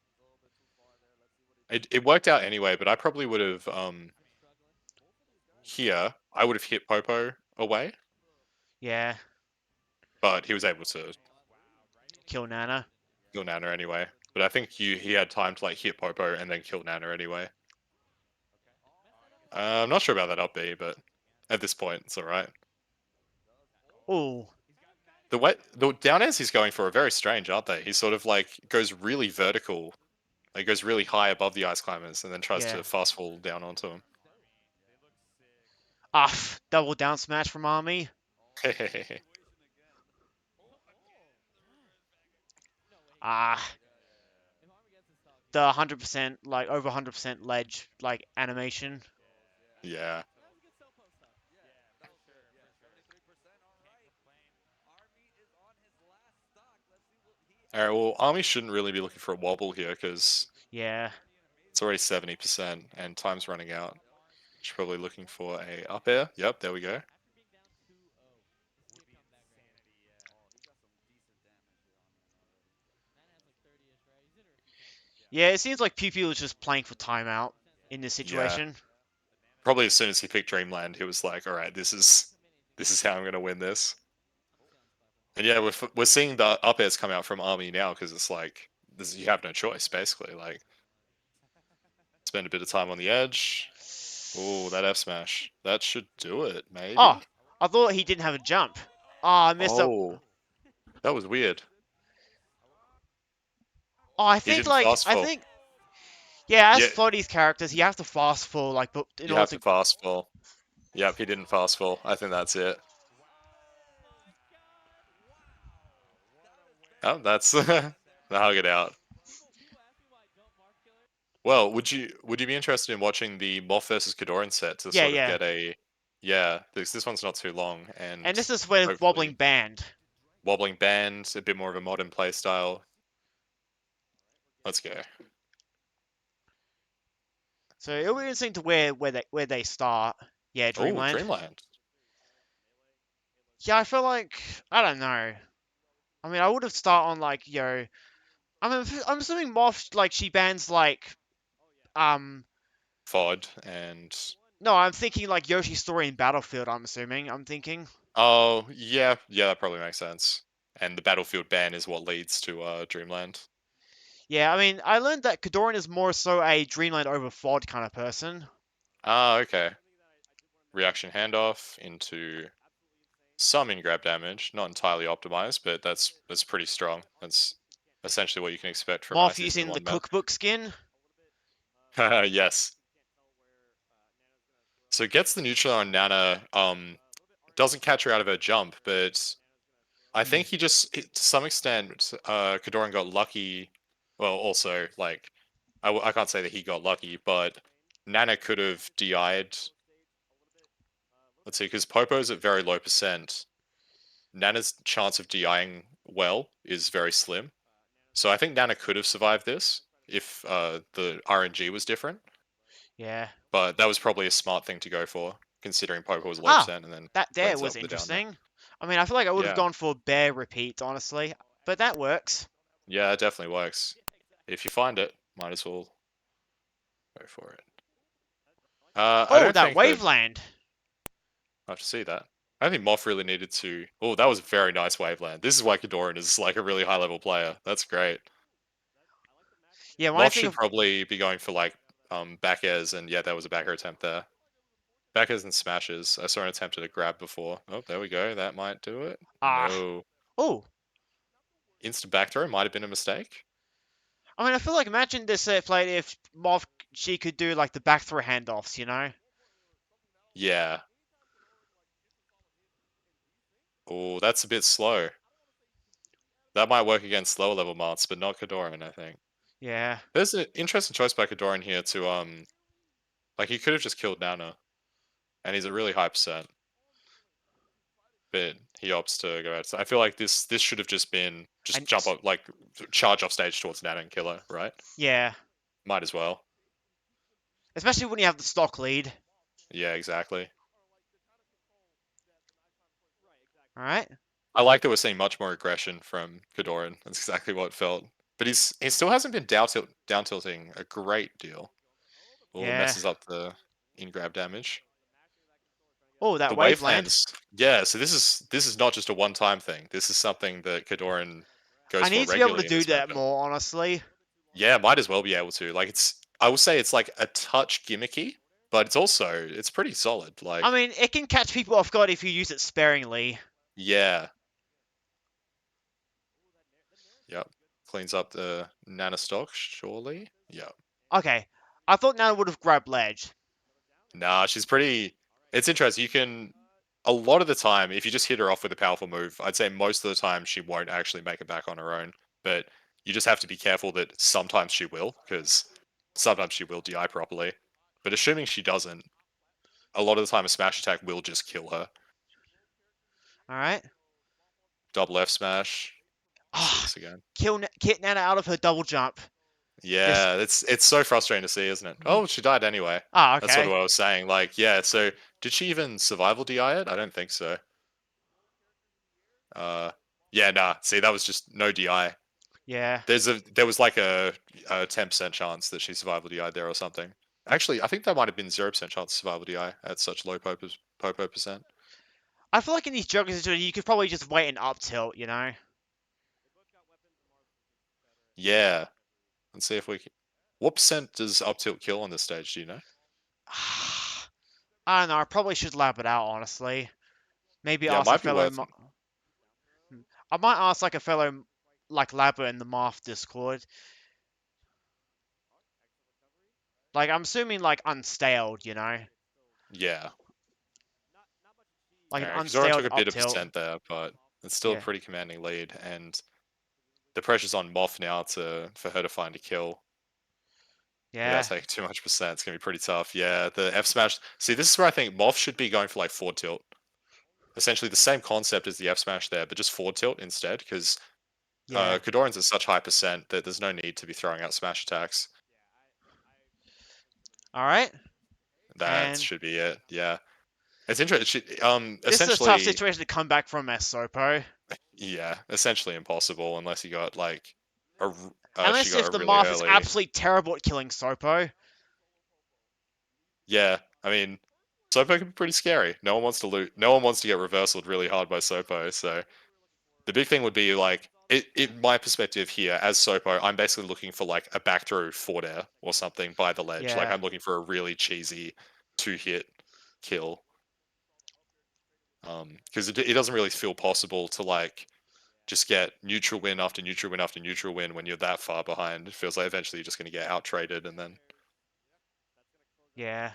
It worked out anyway, but I probably would have here I would have hit Popo away, Yeah. but he was able to Kill Nana. kill Nana anyway. But I think he had time to like hit Popo and then kill Nana anyway. I'm not sure about that up B, but at this point it's all right. Oh. The down airs he's going for are very strange, aren't they? He sort of like goes really vertical, like goes really high above the ice climbers, and then tries Yeah. to fast fall down onto them. Ah, double down smash from Army. Ah. The 100%, like, over 100% ledge, like, animation. Yeah. All right. Well, Army shouldn't really be looking for a wobble here because Yeah. it's already 70% and time's running out. Should probably looking for a up air. Yep, there we go. Yeah, it seems like PP was just playing for timeout in this Yeah. situation. Probably as soon as he picked Dreamland, he was like, "All right, this is how I'm gonna win this." And yeah, we're seeing the up airs come out from Army now because it's like you have no choice basically. Like spend a bit of time on the edge. Oh, that F smash. That should do it, maybe. Oh, I thought he didn't have a jump. Oh, I messed up. Oh, that was weird. Oh, I He think, didn't like, fast fall. yeah, as Yeah, Floaty's characters, you have to fast fall, like, but in you order have to. to fast fall. Yep, he didn't fast fall. I think that's it. Oh, that's the hug it out. Well, would you be interested in watching the Moth versus KoDoRiN set to Yeah, sort of yeah. get a this one's not too long And this and is where wobbling hopefully band. wobbling band, a bit more of a modern play style. Let's go. So it'll be interesting to where they start. Yeah, Oh, Dreamland. Dreamland. Yeah, I feel like I don't know. I mean, I would have started on like I mean, I'm assuming Moth like she bans like um. FOD and No, I'm thinking like Yoshi's story in Battlefield. I'm assuming. I'm thinking. oh yeah, that probably makes sense. And the Battlefield ban is what leads to Dreamland. Yeah, I mean, I learned that KoDoRiN is more so a Dreamland over FOD kind of person. Ah, okay. Reaction handoff into some in-grab damage, not entirely optimized, but that's pretty strong. That's essentially what you can expect from Moth ICs in using the one map. cookbook skin. Yes. So gets the neutral on Nana. Doesn't catch her out of her jump, but I think he just to some extent, KoDoRiN got lucky. Well, also like I can't say that he got lucky, but Nana could have DI'd. Let's see, because Popo's at very low percent. Nana's chance of DIing well is very slim. So I think Nana could have survived this if the RNG was different. Yeah. But that was probably a smart thing to go for, considering Popo was low Ah, percent and then that there cleans was up the down there. interesting. I mean, I feel like I would have Yeah, gone for bear repeats, honestly, but that works. yeah, it definitely works. If you find it, might as well go for it. I Oh, don't that think that waveland. I have to see that. I don't think Moff really needed to. Oh, that was a very nice waveland. This is why KoDoRiN is like a really high level player. That's great. Yeah, when I Moff think should of probably be going for like back airs, and yeah, that was a back air attempt there. Back airs and smashes. I saw an attempt at a grab before. Oh, there we go. That might do it. ah, No. oh, Instant back throw might have been a mistake. I mean, I feel like imagine this played if Moth she could do like the back throw handoffs, you know? Yeah. Oh, that's a bit slow. That might work against lower level Marths, but not KoDoRiN, I think. Yeah. There's an interesting choice by KoDoRiN here to like he could have just killed Nana, and he's at really high percent, but he opts to go out. So I feel like this should have just been just And jump up like charge off stage towards Nana and kill her, right? yeah, Might as well. especially when you have the stock lead. Yeah, exactly. All right. I like that we're seeing much more aggression from KoDoRiN. That's exactly what it felt. But he still hasn't been down tilting a great deal. Or Yeah. messes up the in grab damage. Oh, that The waveland. wavelands, yeah. So this is not just a one-time thing. This is something that KoDoRiN I goes for need to be able to regularly in do this that matchup. more, honestly. Yeah, might as well be able to. Like I will say it's like a touch gimmicky, but it's pretty solid. I Like, mean, it can catch people off guard if you use it sparingly. yeah, yep. Cleans up the Nana stock, surely. Yep. Okay. I thought Nana would have grabbed ledge. Nah, she's pretty. It's interesting. You can a lot of the time, if you just hit her off with a powerful move, I'd say most of the time she won't actually make it back on her own. But you just have to be careful that sometimes she will, because sometimes she will DI properly. But assuming she doesn't, a lot of the time a smash attack will just kill her. All right. Double F smash. See Ah, this again. Kit Nana out of her double jump. Just Yeah, it's so frustrating to see, isn't it? Oh, she died anyway. ah, That's sort of okay. what I was saying. Like, yeah, so did she even survival DI it? I don't think so. Yeah, nah. See, that was just no DI. Yeah. There was like a 10% chance that she survival DI'd there or something. Actually, I think that might have been 0% chance of survival DI at such low popo percent. I feel like in these juggling situations, you could probably just wait an up tilt, you know? Yeah. Let's see if we can. What percent does up tilt kill on this stage? Do you know? I don't know. I probably should lab it out, honestly. Maybe Yeah, it ask a might be fellow. worth it. I might ask like a fellow, like labber in the Marth Discord. Like I'm assuming like unstaled, you know, Yeah. like an Because Zoran unstaled took a up bit of tilt. percent there, but it's still a Yeah. pretty commanding lead, and the pressure's on Moff now for her to find a kill without Yeah. taking too much percent. It's gonna be pretty tough. Yeah, the F smash. See, this is where I think Moff should be going for like forward tilt. Essentially the same concept as the F smash there, but just forward tilt instead, because Yeah. KoDoRiN's at such high percent that there's no need to be throwing out smash attacks. All right. That And should be it. Yeah. It's interesting. this is a tough Essentially, situation to come back from as Sopo. yeah, essentially impossible unless you got like she Unless got if a the really Marth is early. absolutely terrible at killing Sopo. Yeah, I mean, Sopo can be pretty scary. No one wants to loot. No one wants to get reversaled really hard by Sopo. So the big thing would be like, my perspective here as Sopo, I'm basically looking for like a back throw forward air or something by the ledge. Like Yeah. I'm looking for a really cheesy 2-hit kill. Because it doesn't really feel possible to like just get neutral win after neutral win after neutral win when you're that far behind. It feels like eventually you're just going to get out traded and then. Yeah.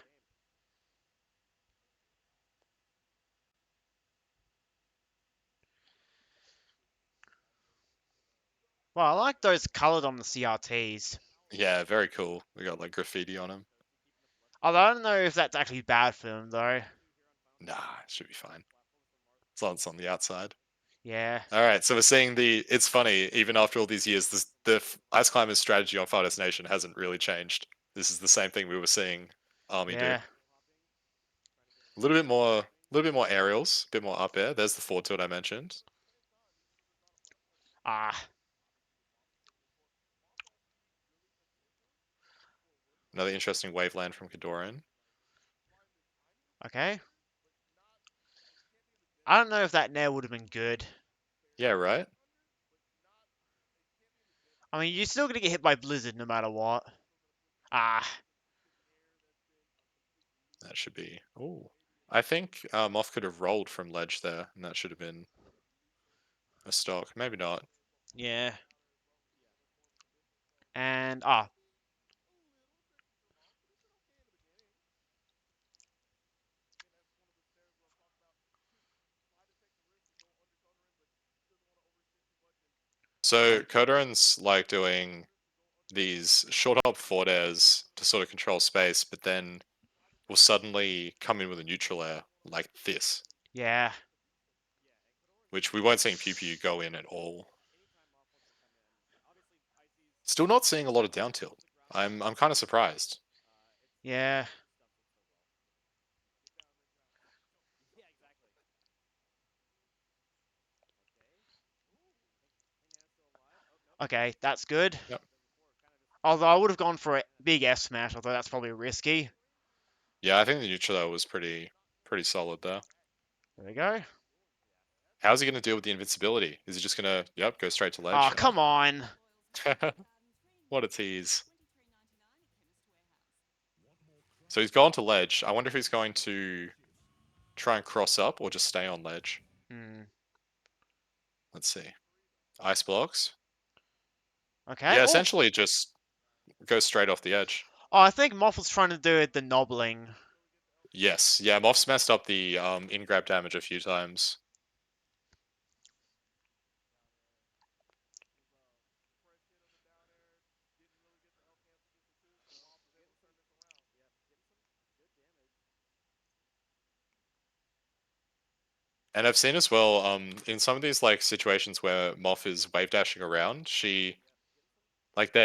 Well, I like those colored on the CRTs. Yeah, very cool. We got like graffiti on them. Although I don't know if that's actually bad for them, though. Nah, it should be fine. As long as it's on the outside. Yeah. All right, so we're seeing the. It's funny, even after all these years, the Ice Climbers' strategy on Fire Destination hasn't really changed. This is the same thing we were seeing Army do. Yeah. A little bit more aerials, a bit more up air. There's the forward tilt I mentioned. Ah. Another interesting waveland from KoDoRiN. Okay. I don't know if that nair would have been good. Yeah, right. I mean, you're still gonna get hit by Blizzard no matter what. Ah. That should be. Oh, I think Moff could have rolled from ledge there, and that should have been a stock. Maybe not. Yeah. And So KoDoRiN's like doing these short hop forward airs to sort of control space, but then will suddenly come in with a neutral air like this, yeah. which we weren't seeing PPU go in at all. Still not seeing a lot of down tilt. I'm kind of surprised. Yeah. Okay, that's good. Yep. Although I would have gone for a big F smash, although that's probably risky. Yeah, I think the neutral air was pretty solid there. There we go. How's he going to deal with the invincibility? Is he just going to, go straight to Oh, ledge? come on. What a tease. So he's gone to ledge. I wonder if he's going to try and cross up or just stay on ledge. Hmm. Let's see. Ice blocks. Okay. Yeah, Oh. essentially just goes straight off the edge. Oh, I think Moff was trying to do the nobbling. Yes. Yeah, Moff's messed up the in-grab damage a few times. And I've seen as well, in some of these like situations where Moff is wave dashing around, she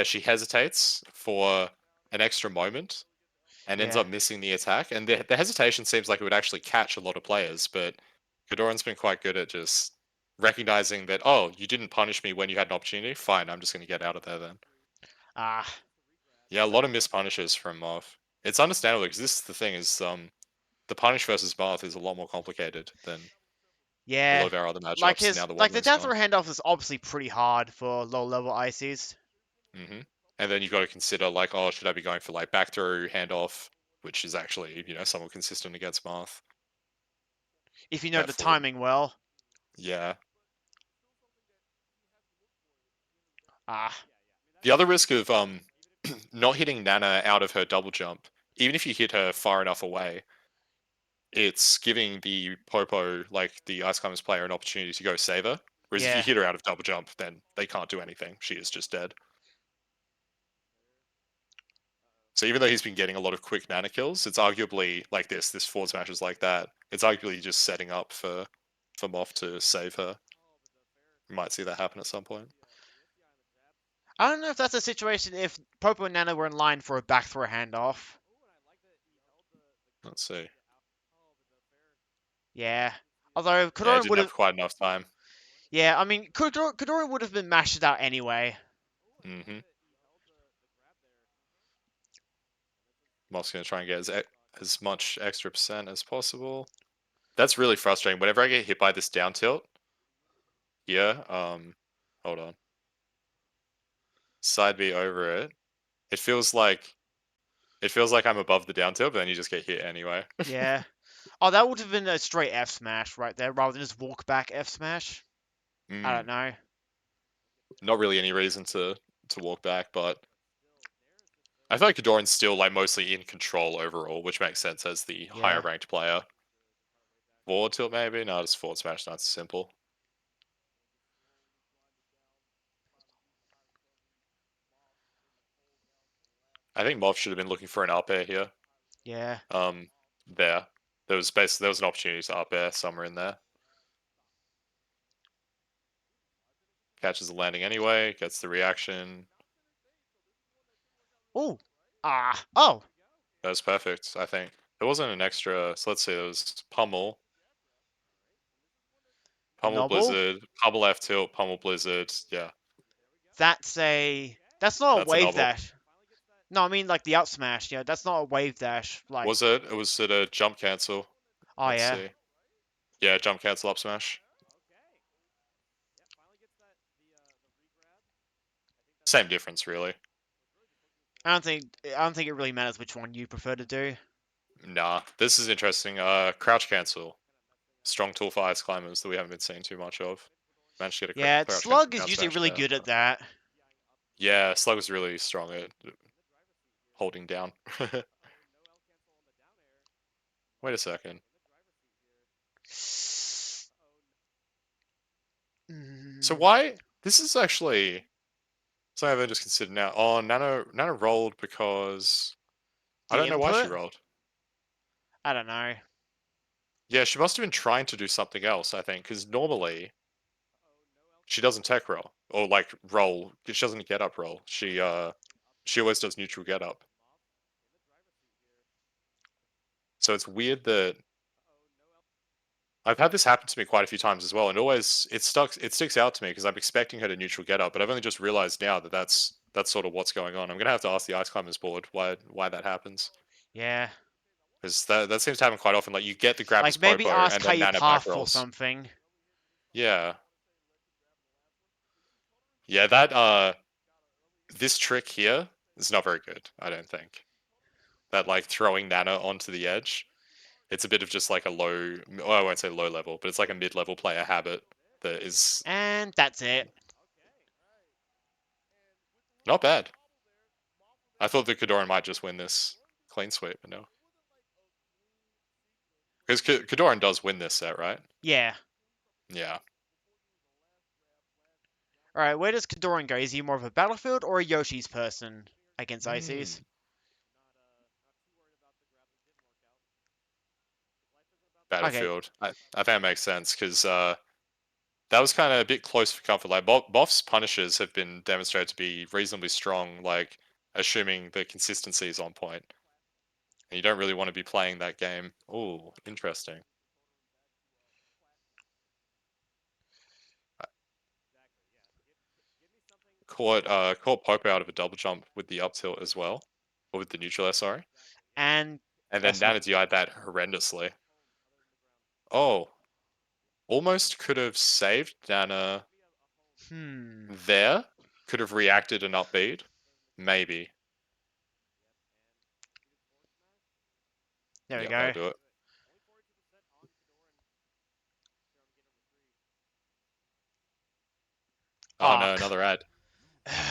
she hesitates for an extra moment and ends Yeah. up missing the attack. And the hesitation seems like it would actually catch a lot of players, but KoDoRiN's been quite good at just recognizing that, oh, you didn't punish me when you had an opportunity. Fine, I'm just going to get out of there then. Ah. Yeah, a lot of missed punishes from Marth. It's understandable because this is the thing is the punish versus Marth is a lot more complicated than a lot Yeah. of our other Like matchups. his, Now the like the Wobbling's down gone. throw handoff is obviously pretty hard for low level ICs. And then you've got to consider like, oh, should I be going for like back throw handoff, which is actually somewhat consistent against Marth. If you know That the forward. timing well. Yeah. Ah. The other risk of not hitting Nana out of her double jump, even if you hit her far enough away, it's giving the Popo, like the Ice Climbers player, an opportunity to go save her. Whereas if you Yeah. hit her out of double jump, then they can't do anything. She is just dead. So even though he's been getting a lot of quick Nana kills, it's arguably like this forward smash is like that. It's arguably just setting up for Moff to save her. You might see that happen at some point. I don't know if that's a situation if Popo and Nana were in line for a back throw handoff. Let's see. Yeah. Although Yeah, KoDoRiN didn't would have have. quite enough time. Yeah, I mean, KoDoRiN would have been mashed out anyway. Mm-hmm. Moff's gonna try and get as much extra percent as possible. That's really frustrating. Whenever I get hit by this down tilt here, hold on. Side B over it. It feels like I'm above the down tilt, but then you just get hit anyway. Yeah. Oh, that would have been a straight F smash right there, rather than just walk back F smash. I don't know. Not really any reason to walk back, but I feel like KoDoRiN's still like mostly in control overall, which makes sense as the higher Yeah. ranked player. Forward tilt maybe? No, just forward smash, that's simple. I think MOF should have been looking for an up air here. Yeah. There. There was an opportunity to up air somewhere in there. Catches the landing anyway, gets the reaction. Ooh. Ah. Oh. That was perfect, I think. There wasn't an extra, so let's see, there was pummel. Pummel Noble. blizzard, pummel F tilt, pummel blizzard, yeah. That's not a That's a wave novel. dash. No, I mean like the up smash. Yeah, that's not a wave dash. Like. Was it? Was it a jump cancel? Oh Let's yeah. see. Yeah, jump cancel up smash. Same difference, really. I don't think it really matters which one you prefer to do. Nah, this is interesting. Crouch cancel. Strong tool for ice climbers that we haven't been seeing too much of. Managed to get a Yeah, crouch cancel Slug is down usually smash really there. good at that. Yeah, Slug was really strong at holding down. Wait a second. So why? This is actually something I've just considered now. Oh, Nano rolled because I The don't know why she input? rolled. I don't know. Yeah, she must have been trying to do something else, I think, because normally she doesn't tech roll or like roll. She doesn't get up roll. She always does neutral get up. So it's weird that I've had this happen to me quite a few times as well, and always it sticks out to me because I'm expecting her to neutral get up, but I've only just realized now that that's sort of what's going on. I'm gonna have to ask the ice climbers board why that happens. Yeah. Because that seems to happen quite often. Like you get the grab as Like maybe popo ask and how then you Nana back path or rolls. something. Yeah. Yeah, that this trick here is not very good, I don't think. That like throwing Nana onto the edge. It's a bit of just like a low, well, I won't say low level, but it's like a mid-level player habit that is And that's it. not bad. I thought that KoDoRiN might just win this clean sweep, but no. Because KoDoRiN does win this set, right? Yeah. Yeah. Alright, where does KoDoRiN go? Is he more of a Battlefield or a Yoshi's person against ICs? Okay. Battlefield. I think that makes sense because that was kind of a bit close for comfort. Like Boff's punishes have been demonstrated to be reasonably strong, like assuming the consistency is on point. And you don't really want to be playing that game. Ooh, interesting. Caught Popo out of a double jump with the up tilt as well. Or with the neutral air, sorry. And And then that's not... Nana DI'd that horrendously. Oh. Almost could have saved Nana there. Could have reacted and upbeat. Maybe. There we Yeah, go. that'll do it. Oh no, another ad.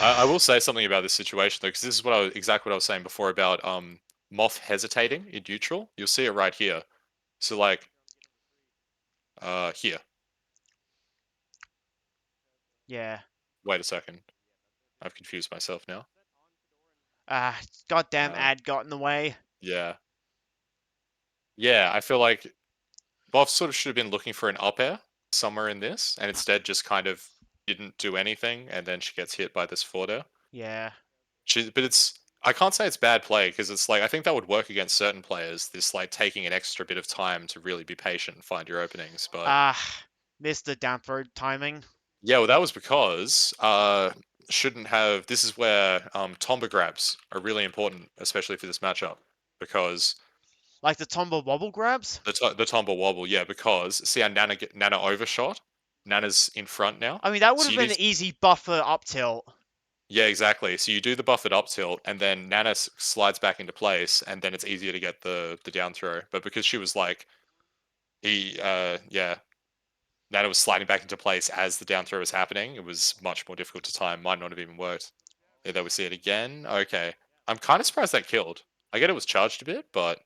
I will say something about this situation though, because this is exactly what I was saying before about Moth hesitating in neutral. You'll see it right here. So like here. Yeah. Wait a second. I've confused myself now. Goddamn ad got in the way. Yeah. Yeah, I feel like Boff sort of should have been looking for an up air somewhere in this, and instead just kind of didn't do anything, and then she gets hit by this forward air. Yeah. But it's I can't say it's bad play because it's like I think that would work against certain players. This like taking an extra bit of time to really be patient and find your openings. But Missed the down throw timing. yeah, well, that was because shouldn't have. This is where tomba grabs are really important, especially for this matchup, because Like the Tomba wobble grabs? the tomba wobble. Yeah, because see how Nana overshot. Nana's in front now, I mean, that would so have you been need. an easy buffer up tilt. Yeah, exactly. So you do the buffered up tilt, and then Nana slides back into place, and then it's easier to get the down throw. But because she was like, yeah, Nana was sliding back into place as the down throw was happening, it was much more difficult to time. Might not have even worked. Yeah, there we see it again. Okay, I'm kind of surprised that killed. I get it was charged a bit, but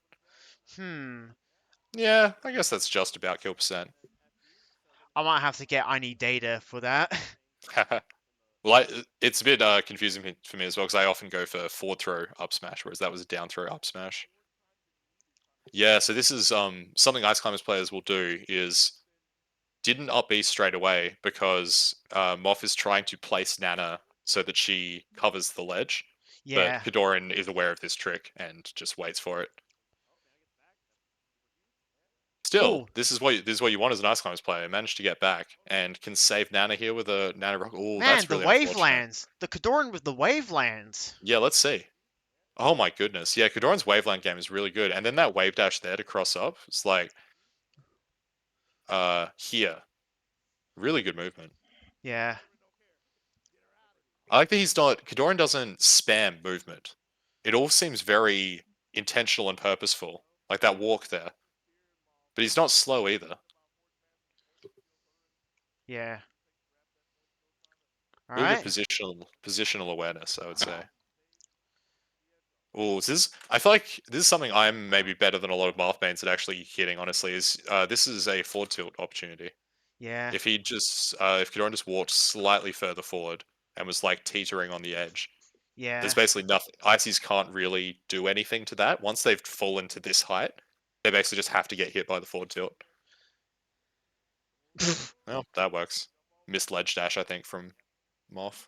yeah, I guess that's just about kill percent. I might have to get I need data for that. Well, it's a bit confusing for me as well because I often go for forward throw up smash, whereas that was a down throw up smash. Yeah, so this is something Ice Climbers players will do is didn't up B straight away because MOF is trying to place Nana so that she covers the ledge, but Yeah. KoDoRiN is aware of this trick and just waits for it. Still, Ooh, this is what you want as an Ice Climbers player. Managed to get back and can save Nana here with a Nana rock. Oh, man, that's the really unfortunate. wavelands. The KoDoRiN with the wavelands. Yeah, let's see. Oh my goodness. Yeah, KoDoRiN's Waveland game is really good. And then that wave dash there to cross up, it's like here. Really good movement. Yeah. I like that KoDoRiN doesn't spam movement. It all seems very intentional and purposeful. Like that walk there. But he's not slow either. Yeah. All Really good right. positional awareness, I would say. Oh, I feel like this is something I'm maybe better than a lot of Marth mains at actually hitting, honestly, is this is a forward tilt opportunity. Yeah. If if KoDoRiN just walked slightly further forward and was like teetering on the edge, there's Yeah. basically nothing. Ices can't really do anything to that. Once they've fallen to this height, they basically just have to get hit by the forward tilt. Well, that works. Missed ledge dash, I think, from Moth.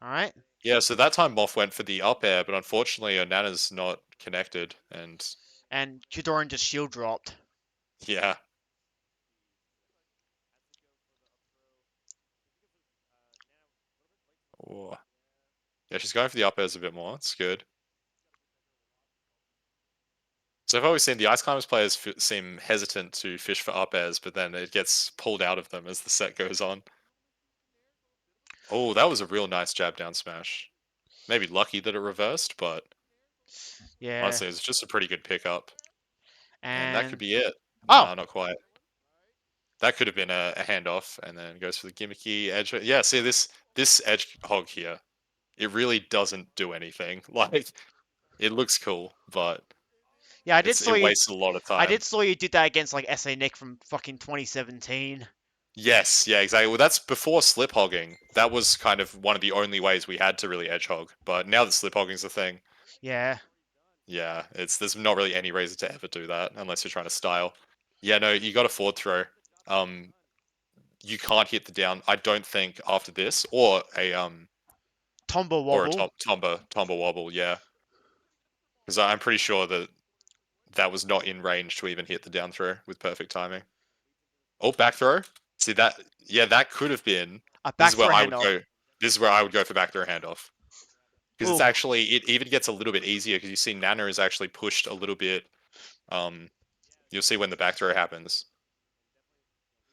All right. Yeah, so that time Moth went for the up air, but unfortunately Nana's not connected, and And KoDoRiN just shield dropped. yeah. Oh. Yeah, she's going for the up airs a bit more. It's good. So I've always seen the Ice Climbers players seem hesitant to fish for up airs, but then it gets pulled out of them as the set goes on. Oh, that was a real nice jab down smash. Maybe lucky that it reversed, but Yeah. honestly, it's just a pretty good pickup. And that could And be it. oh, No, not quite. That could have been a handoff, and then goes for the gimmicky edge. Yeah, see this edge hog here. It really doesn't do anything. Like it looks cool, but yeah, it wastes a lot of I time. did saw you did that against like SA Nick from fucking 2017. Yes, yeah, exactly. Well, that's before slip hogging. That was kind of one of the only ways we had to really edge hog. But now that slip hogging's a thing, Yeah. yeah, there's not really any reason to ever do that unless you're trying to style. Yeah, no, you got a forward throw. You can't hit the down. I don't think after this or Tomba or a wobble. tomba wobble. Yeah, because I'm pretty sure that that was not in range to even hit the down throw with perfect timing. Oh, back throw. See that? Yeah, that could have been. A This back is where throw I would handoff. go. This is where I would go for back throw handoff. Because it's Ooh. actually it even gets a little bit easier because you see Nana is actually pushed a little bit. You'll see when the back throw happens.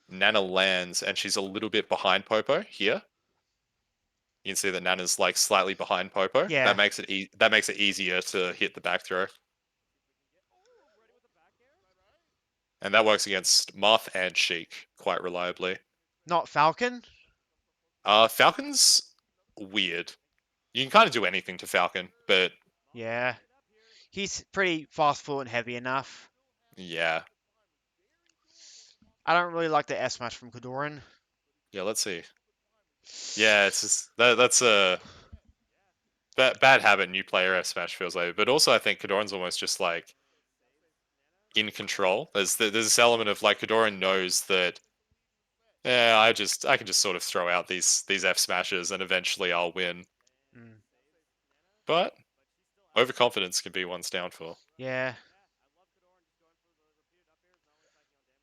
Nana lands and she's a little bit behind Popo here. You can see that Nana's like slightly behind Popo. Yeah. That makes it easier to hit the back throw. And that works against Marth and Sheik quite reliably. Not Falcon. Falcon's weird. You can kind of do anything to Falcon, but Yeah. He's pretty fast foot and heavy enough. yeah. I don't really like the S smash from KoDoRiN. Yeah, let's see. Yeah, it's just that's a bad habit new player F Smash feels like. But also I think KoDoRiN's almost just like in control. There's this element of like KoDoRiN knows that Yeah, I can just sort of throw out these F smashes and eventually I'll win. Mm. But overconfidence can be one's downfall. Yeah.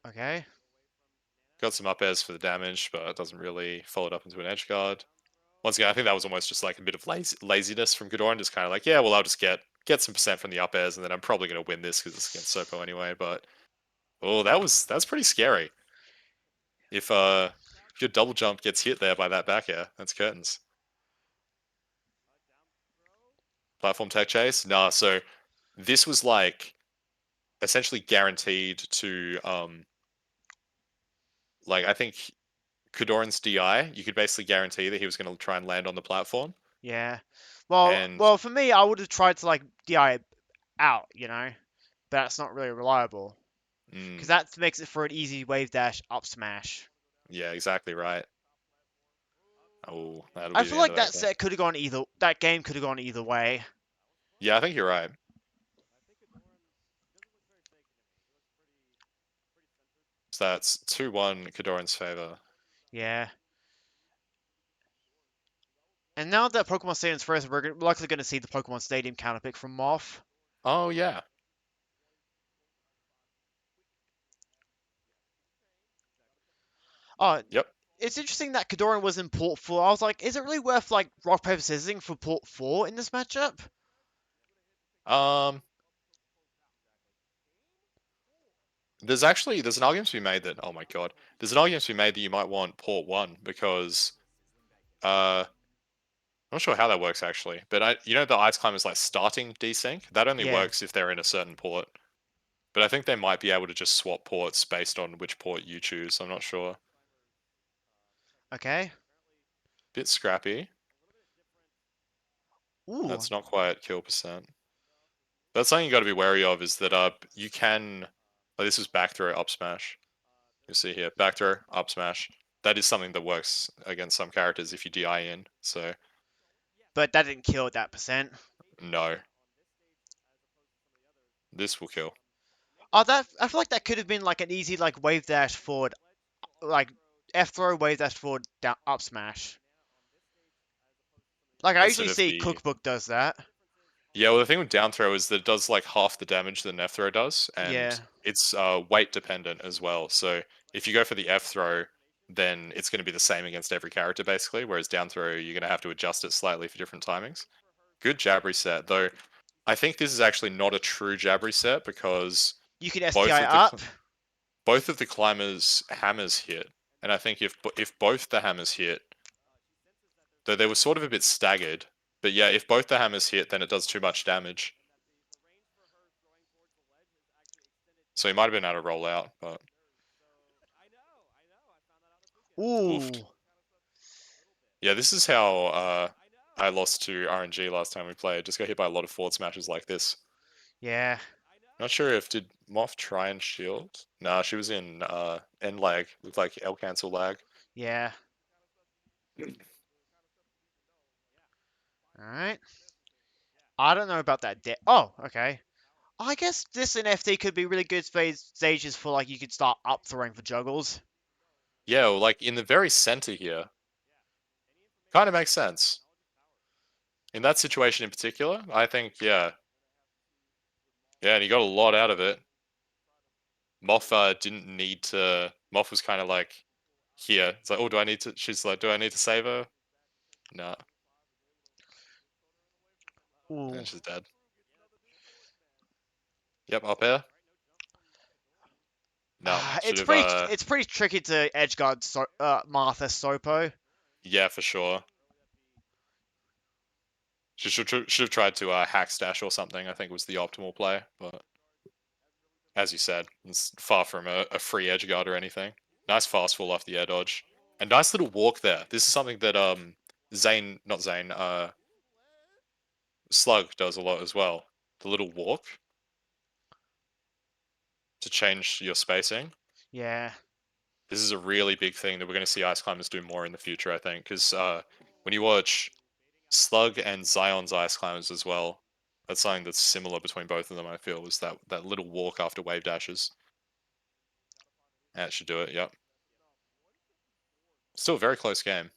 Okay. Got some up airs for the damage, but it doesn't really follow it up into an edge guard. Once again, I think that was almost just like a bit of laziness from KoDoRiN, just kind of like, yeah, well, I'll just get some percent from the up airs, and then I'm probably going to win this because it's against Sopo anyway. But oh, that's pretty scary. If your double jump gets hit there by that back air, that's curtains. Platform tech chase, nah. So this was like essentially guaranteed to like I think KoDoRiN's DI, you could basically guarantee that he was going to try and land on the platform. Yeah. Well, And well, for me, I would have tried to like DI it out, you know, but that's not really reliable because mm, that makes it for an easy wave dash up smash. yeah, exactly right. Oh, that'll I be the feel end like of that that game. set could have gone either. That game could have gone either way. Yeah, I think you're right. So that's 2-1 KoDoRiN's favor. Yeah. And now that Pokemon Stadium's first, we're likely going to see the Pokemon Stadium counter pick from Marth. Oh yeah. Oh, Yep. it's interesting that KoDoRiN was in Port 4. I was like, is it really worth like rock paper scissoring for Port 4 in this matchup? Um, there's an argument to be made that oh my god, there's an argument to be made that you might want port 1 because I'm not sure how that works actually, but the Ice Climber's like starting desync. That only Yeah. works if they're in a certain port. But I think they might be able to just swap ports based on which port you choose. I'm not sure. Okay. Bit scrappy. Ooh. That's not quite kill percent. That's something you got to be wary of is that you can like this is back throw up smash. You see here back throw up smash. That is something that works against some characters if you DI in. So But that didn't kill that percent. no, this will kill. Oh, that I feel like that could have been like an easy like wave dash forward, like F throw wave dash forward down up smash. Like I Instead usually of see the Cookbook does that. yeah, well the thing with down throw is that it does like half the damage that an F throw does, Yeah. and it's weight dependent as well. So if you go for the F throw, then it's going to be the same against every character basically. Whereas down throw, you're going to have to adjust it slightly for different timings. Good jab reset though. I think this is actually not a true jab reset because You can both STI of up. both of the climbers hammers hit, and I think if both the hammers hit, though they were sort of a bit staggered, but yeah, if both the hammers hit, then it does too much damage. So he might have been able to roll out, but oofed. Ooh. Yeah, this is how I lost to RNG last time we played. Just got hit by a lot of forward smashes like this. Yeah. Not sure if did Moth try and shield? Nah, she was in end lag. Looked like L cancel lag. Yeah. All right. I don't know about that. Oh, okay. I guess this in FD could be really good stages for like you could start up throwing for juggles. Yeah, well, like in the very center here, kind of makes sense. In that situation in particular, I think yeah, yeah, and he got a lot out of it. Moth didn't need to. Moth was kind of like here. It's like, oh, do I need to? She's like, do I need to save her? Nah, Ooh. and she's dead. Yep, up air. No, should have. It's pretty tricky to edgeguard Martha Sopo. Yeah, for sure. She should have tried to hack stash or something. I think was the optimal play, but as you said, it's far from a free edge guard or anything. Nice fast fall off the air dodge, and nice little walk there. This is something that not Zane, Slug does a lot as well. The little walk to change your spacing. Yeah. This is a really big thing that we're going to see Ice Climbers do more in the future, I think, because when you watch Slug and Zion's Ice Climbers as well, that's something that's similar between both of them, I feel, is that little walk after wave dashes. That should do it, yep. still a very close game.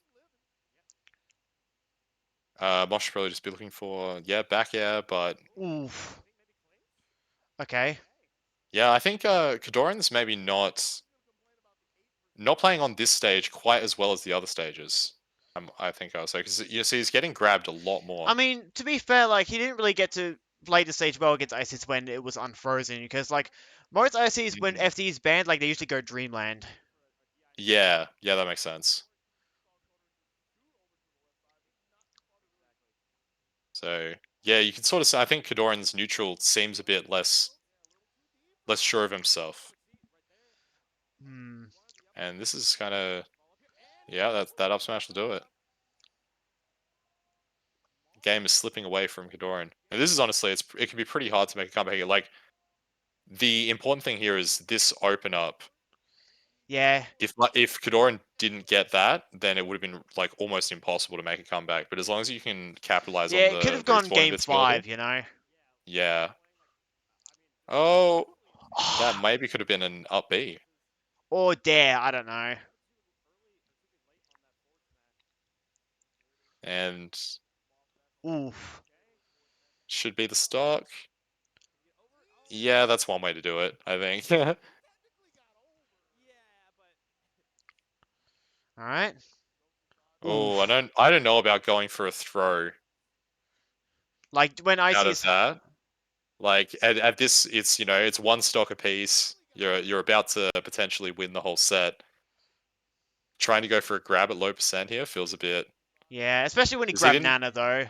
Mosh should probably just be looking for, yeah, back air, but Oof. Okay. yeah, I think KoDoRiN's maybe not playing on this stage quite as well as the other stages. I think I was like, because you see, he's getting grabbed a lot more. I mean, to be fair, like, he didn't really get to play the stage well against ICs when it was unfrozen, because, like, most ICs, when Mhm. FD is banned, like, they usually go Dreamland. Yeah, that makes sense. So yeah, you can sort of say I think KoDoRiN's neutral seems a bit less sure of himself, Hmm. and this is kind of yeah, that up smash will do it. Game is slipping away from KoDoRiN, and this is honestly it can be pretty hard to make a comeback here. Like the important thing here is this open up. Yeah. If KoDoRiN didn't get that, then it would have been like almost impossible to make a comeback. But as long as you can capitalize Yeah, on it could the have gone respawn game invincibility, 5, you know? yeah. Oh, that maybe could have been an up B. Or dare, I don't know. And Oof. should be the stock. Yeah, that's one way to do it, I think. Alright. Oh, Oof. I don't know about going for a throw Like, when out of ICs... that. Like at this, it's it's one stock apiece. You're about to potentially win the whole set. Trying to go for a grab at low percent here feels a bit. Yeah, especially when he Because he grabbed didn't. Nana, though.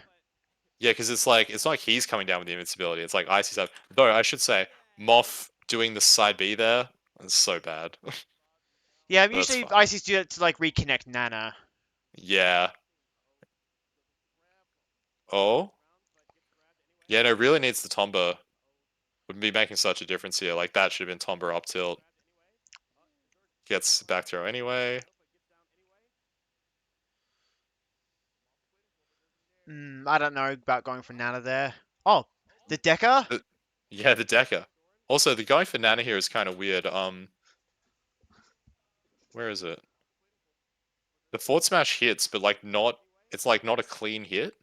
Yeah, because it's not like he's coming down with the invincibility. It's like Icy's up. Though I should say, Moff doing the side B there is so bad. Yeah, But that's usually fine. ICs do it to, like, reconnect Nana. Yeah. Oh. Yeah, no, really needs the Tomba. Wouldn't be making such a difference here. Like that should have been Tomba up tilt. Gets back throw anyway. I don't know about going for Nana there. Oh, the Decker? Yeah, the Decker. Also, the going for Nana here is kind of weird. Where is it? The forward smash hits, but like not. It's like not a clean hit.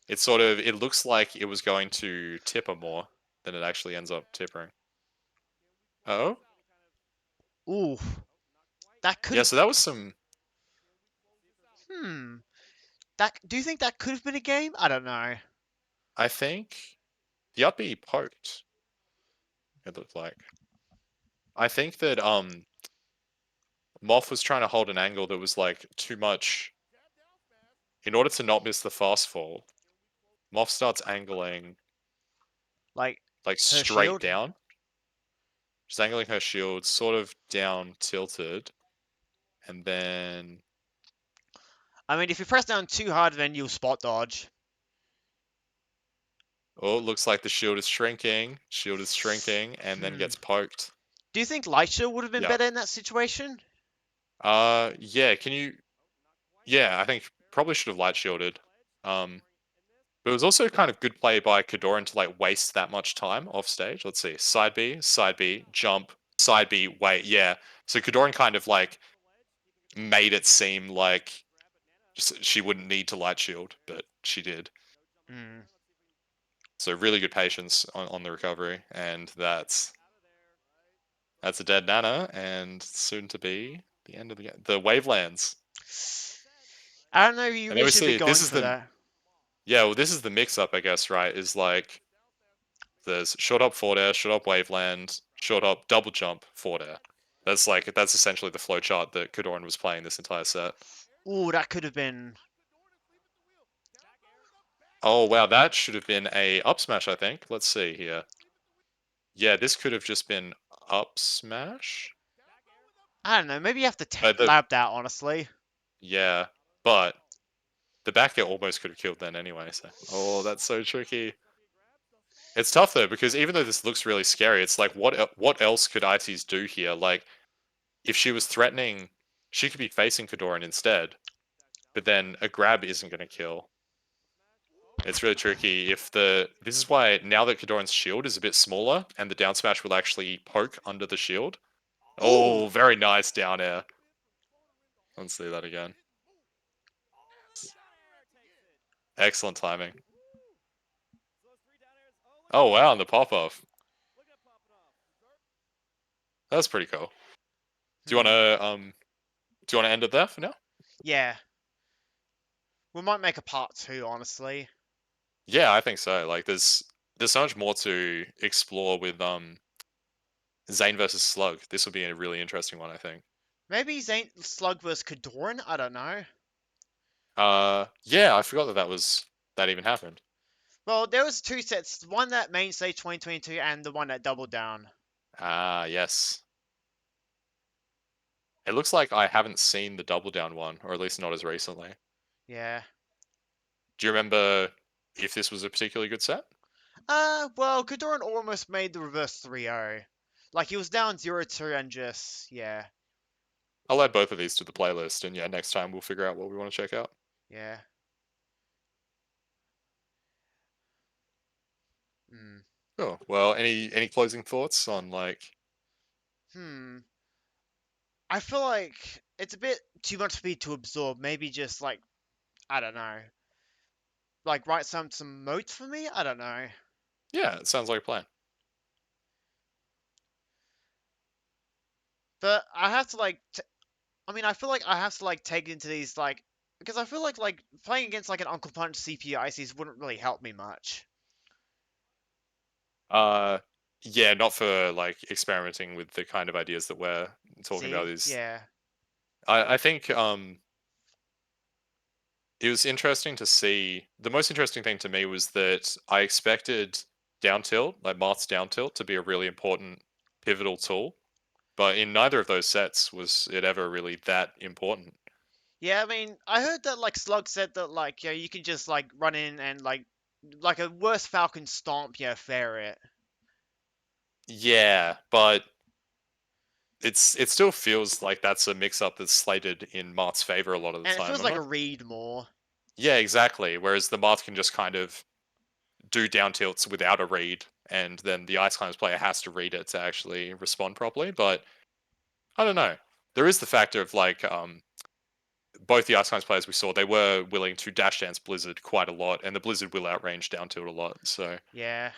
It's sort of. It looks like it was going to tip her more than it actually ends up tipping. Oh. Oof. That could Yeah. have... So that was some. Do you think that could have been a game? I don't know. I think the up B poked. It looked like. I think that Moff was trying to hold an angle that was like too much. In order to not miss the fast fall, Moff starts angling Like, like her straight shield? down. She's angling her shield sort of down tilted. And then I mean, if you press down too hard, then you'll spot dodge. oh, it looks like the shield is shrinking. Shield is shrinking and then gets poked. Do you think Light Shield would have been Yeah. better in that situation? Yeah, can you yeah, I think probably should have light shielded. But it was also kind of good play by KoDoRiN to like waste that much time off stage. Let's see. Side B, jump, side B, wait, yeah. So KoDoRiN kind of like made it seem like she wouldn't need to light shield, but she did. So really good patience on the recovery, and that's a dead Nana, and soon to be the end of the game. The Wavelands. I don't know if you And really should be obviously, going for that. well, this is the mix-up, I guess, right? Is like there's short up forward air, short up waveland, short up double jump forward air. That's essentially the flowchart that KoDoRiN was playing this entire set. Ooh, that could have been... Oh wow, that should have been a up smash, I think. Let's see here. Yeah, this could have just been up smash. I don't know, maybe you have to But lab that, honestly. yeah, but the back air almost could have killed then anyway. So oh, that's so tricky. It's tough though because even though this looks really scary, it's like what else could ITs do here? Like if she was threatening, she could be facing KoDoRiN instead, but then a grab isn't going to kill. It's really tricky. This is why now that KoDoRiN's shield is a bit smaller and the down smash will actually poke under the shield, Oh, very nice down air. Let's see that again. Excellent timing. Oh wow, and the pop off. That's pretty cool. Do you Hmm. wanna end it there for now? Yeah. We might make a part 2, honestly. Yeah, I think so. Like there's so much more to explore with Zane versus Slug. This would be a really interesting one, I think. Maybe Zane Slug vs KoDoRiN? I don't know. Yeah, I forgot that even happened. Well, there was 2 sets. One that main stage 2022 and the one that Double Down. Ah, yes. It looks like I haven't seen the Double Down one, or at least not as recently. Yeah. Do you remember if this was a particularly good set? Well, KoDoRiN almost made the reverse 3-0. Like, he was down 0-2 and just, yeah. I'll add both of these to the playlist, and yeah, next time we'll figure out what we want to check out. Yeah. Hmm. Cool. Well, any closing thoughts on like? Hmm. I feel like it's a bit too much for me to absorb. Maybe just, like, I don't know. Like, write some notes for me? I don't know. Yeah, it sounds like a plan. But I have to, like, I mean, I feel like I have to, like, take into these, like, because I feel like playing against, like, an Uncle Punch CPU ICs wouldn't really help me much. Uh, yeah, not for like experimenting with the kind of ideas that we're talking about. See? Is Yeah. I think it was interesting to see. The most interesting thing to me was that I expected down tilt, like Marth's down tilt, to be a really important pivotal tool, but in neither of those sets was it ever really that important. Yeah, I mean, I heard that, like, Slug said that, like, yeah, you can just, like, run in and, like a worse Falcon Stomp, yeah, fair it. Yeah, but it still feels like that's a mix up that's slated in Marth's favor a lot of the And it time. feels I'm like a not. read more. Yeah, exactly. Whereas the Marth can just kind of do down tilts without a read, and then the Ice Climbs player has to read it to actually respond properly. But I don't know. There is the factor of like both the Ice Climbs players we saw, they were willing to dash dance Blizzard quite a lot, and the Blizzard will outrange down tilt a lot. So Yeah.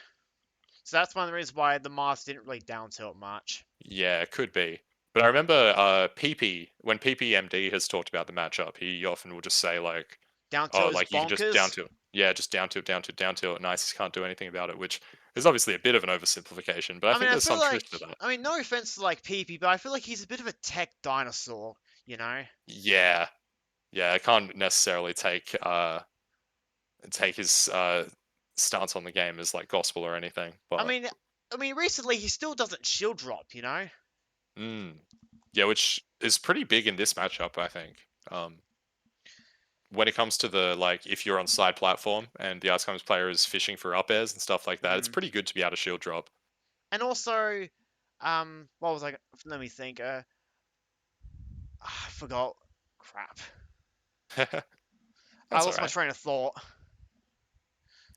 So that's one of the reasons why the Mars didn't really down tilt much. yeah, it could be. But I remember PP when PPMD has talked about the matchup, he often will just say like, Down "Oh, tilt is like you can just down bonkers. tilt, yeah, just down tilt, down tilt, down tilt, and Ices can't do anything about it," which is obviously a bit of an oversimplification, but I I mean, think I there's feel some truth like, to that. I mean, no offense to, like, PP, but I feel like he's a bit of a tech dinosaur, you know? Yeah, yeah, I can't necessarily take his stance on the game as like gospel or anything, I but mean, recently he still doesn't shield drop, you know? mm, yeah, which is pretty big in this matchup, I think. When it comes to the like, if you're on side platform and the Ice player is fishing for up airs and stuff like that, it's Mm. pretty good to be able to shield drop. And also, what was I? Let me think. I forgot. Crap. I That's all lost my right. train of thought.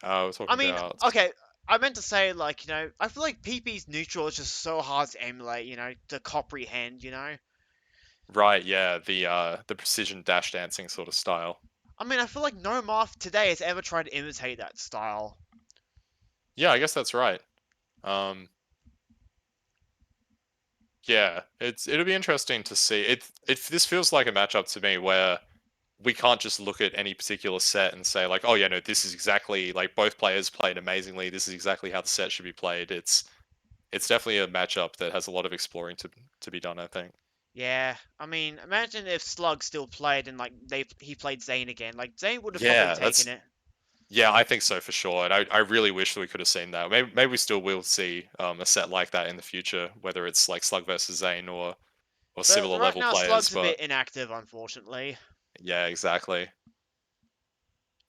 We're I talking mean, about okay. I meant to say, like, you know, I feel like PP's neutral is just so hard to emulate, you know, to comprehend, you know? right, yeah, the precision dash dancing sort of style. I mean, I feel like no Marth today has ever tried to imitate that style. Yeah, I guess that's right. Um, yeah, it'll be interesting to see. This feels like a matchup to me where we can't just look at any particular set and say like, oh yeah, no, this is exactly like both players played amazingly. This is exactly how the set should be played. It's definitely a matchup that has a lot of exploring to be done, I think. Yeah, I mean, imagine if Slug still played and, like, he played Zane again. Like, Zane would have probably Yeah, taken that's it. yeah, I think so for sure. And I really wish we could have seen that. Maybe we still will see a set like that in the future, whether it's like Slug versus Zane or But similar right level now, players. Slug's a But bit inactive, unfortunately. yeah, exactly.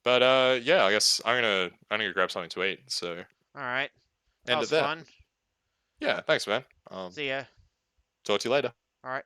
But yeah, I guess I'm gonna go grab something to eat. So Alright, that end was it there. fun. Yeah, thanks, man. See ya. Talk to you later. Alright.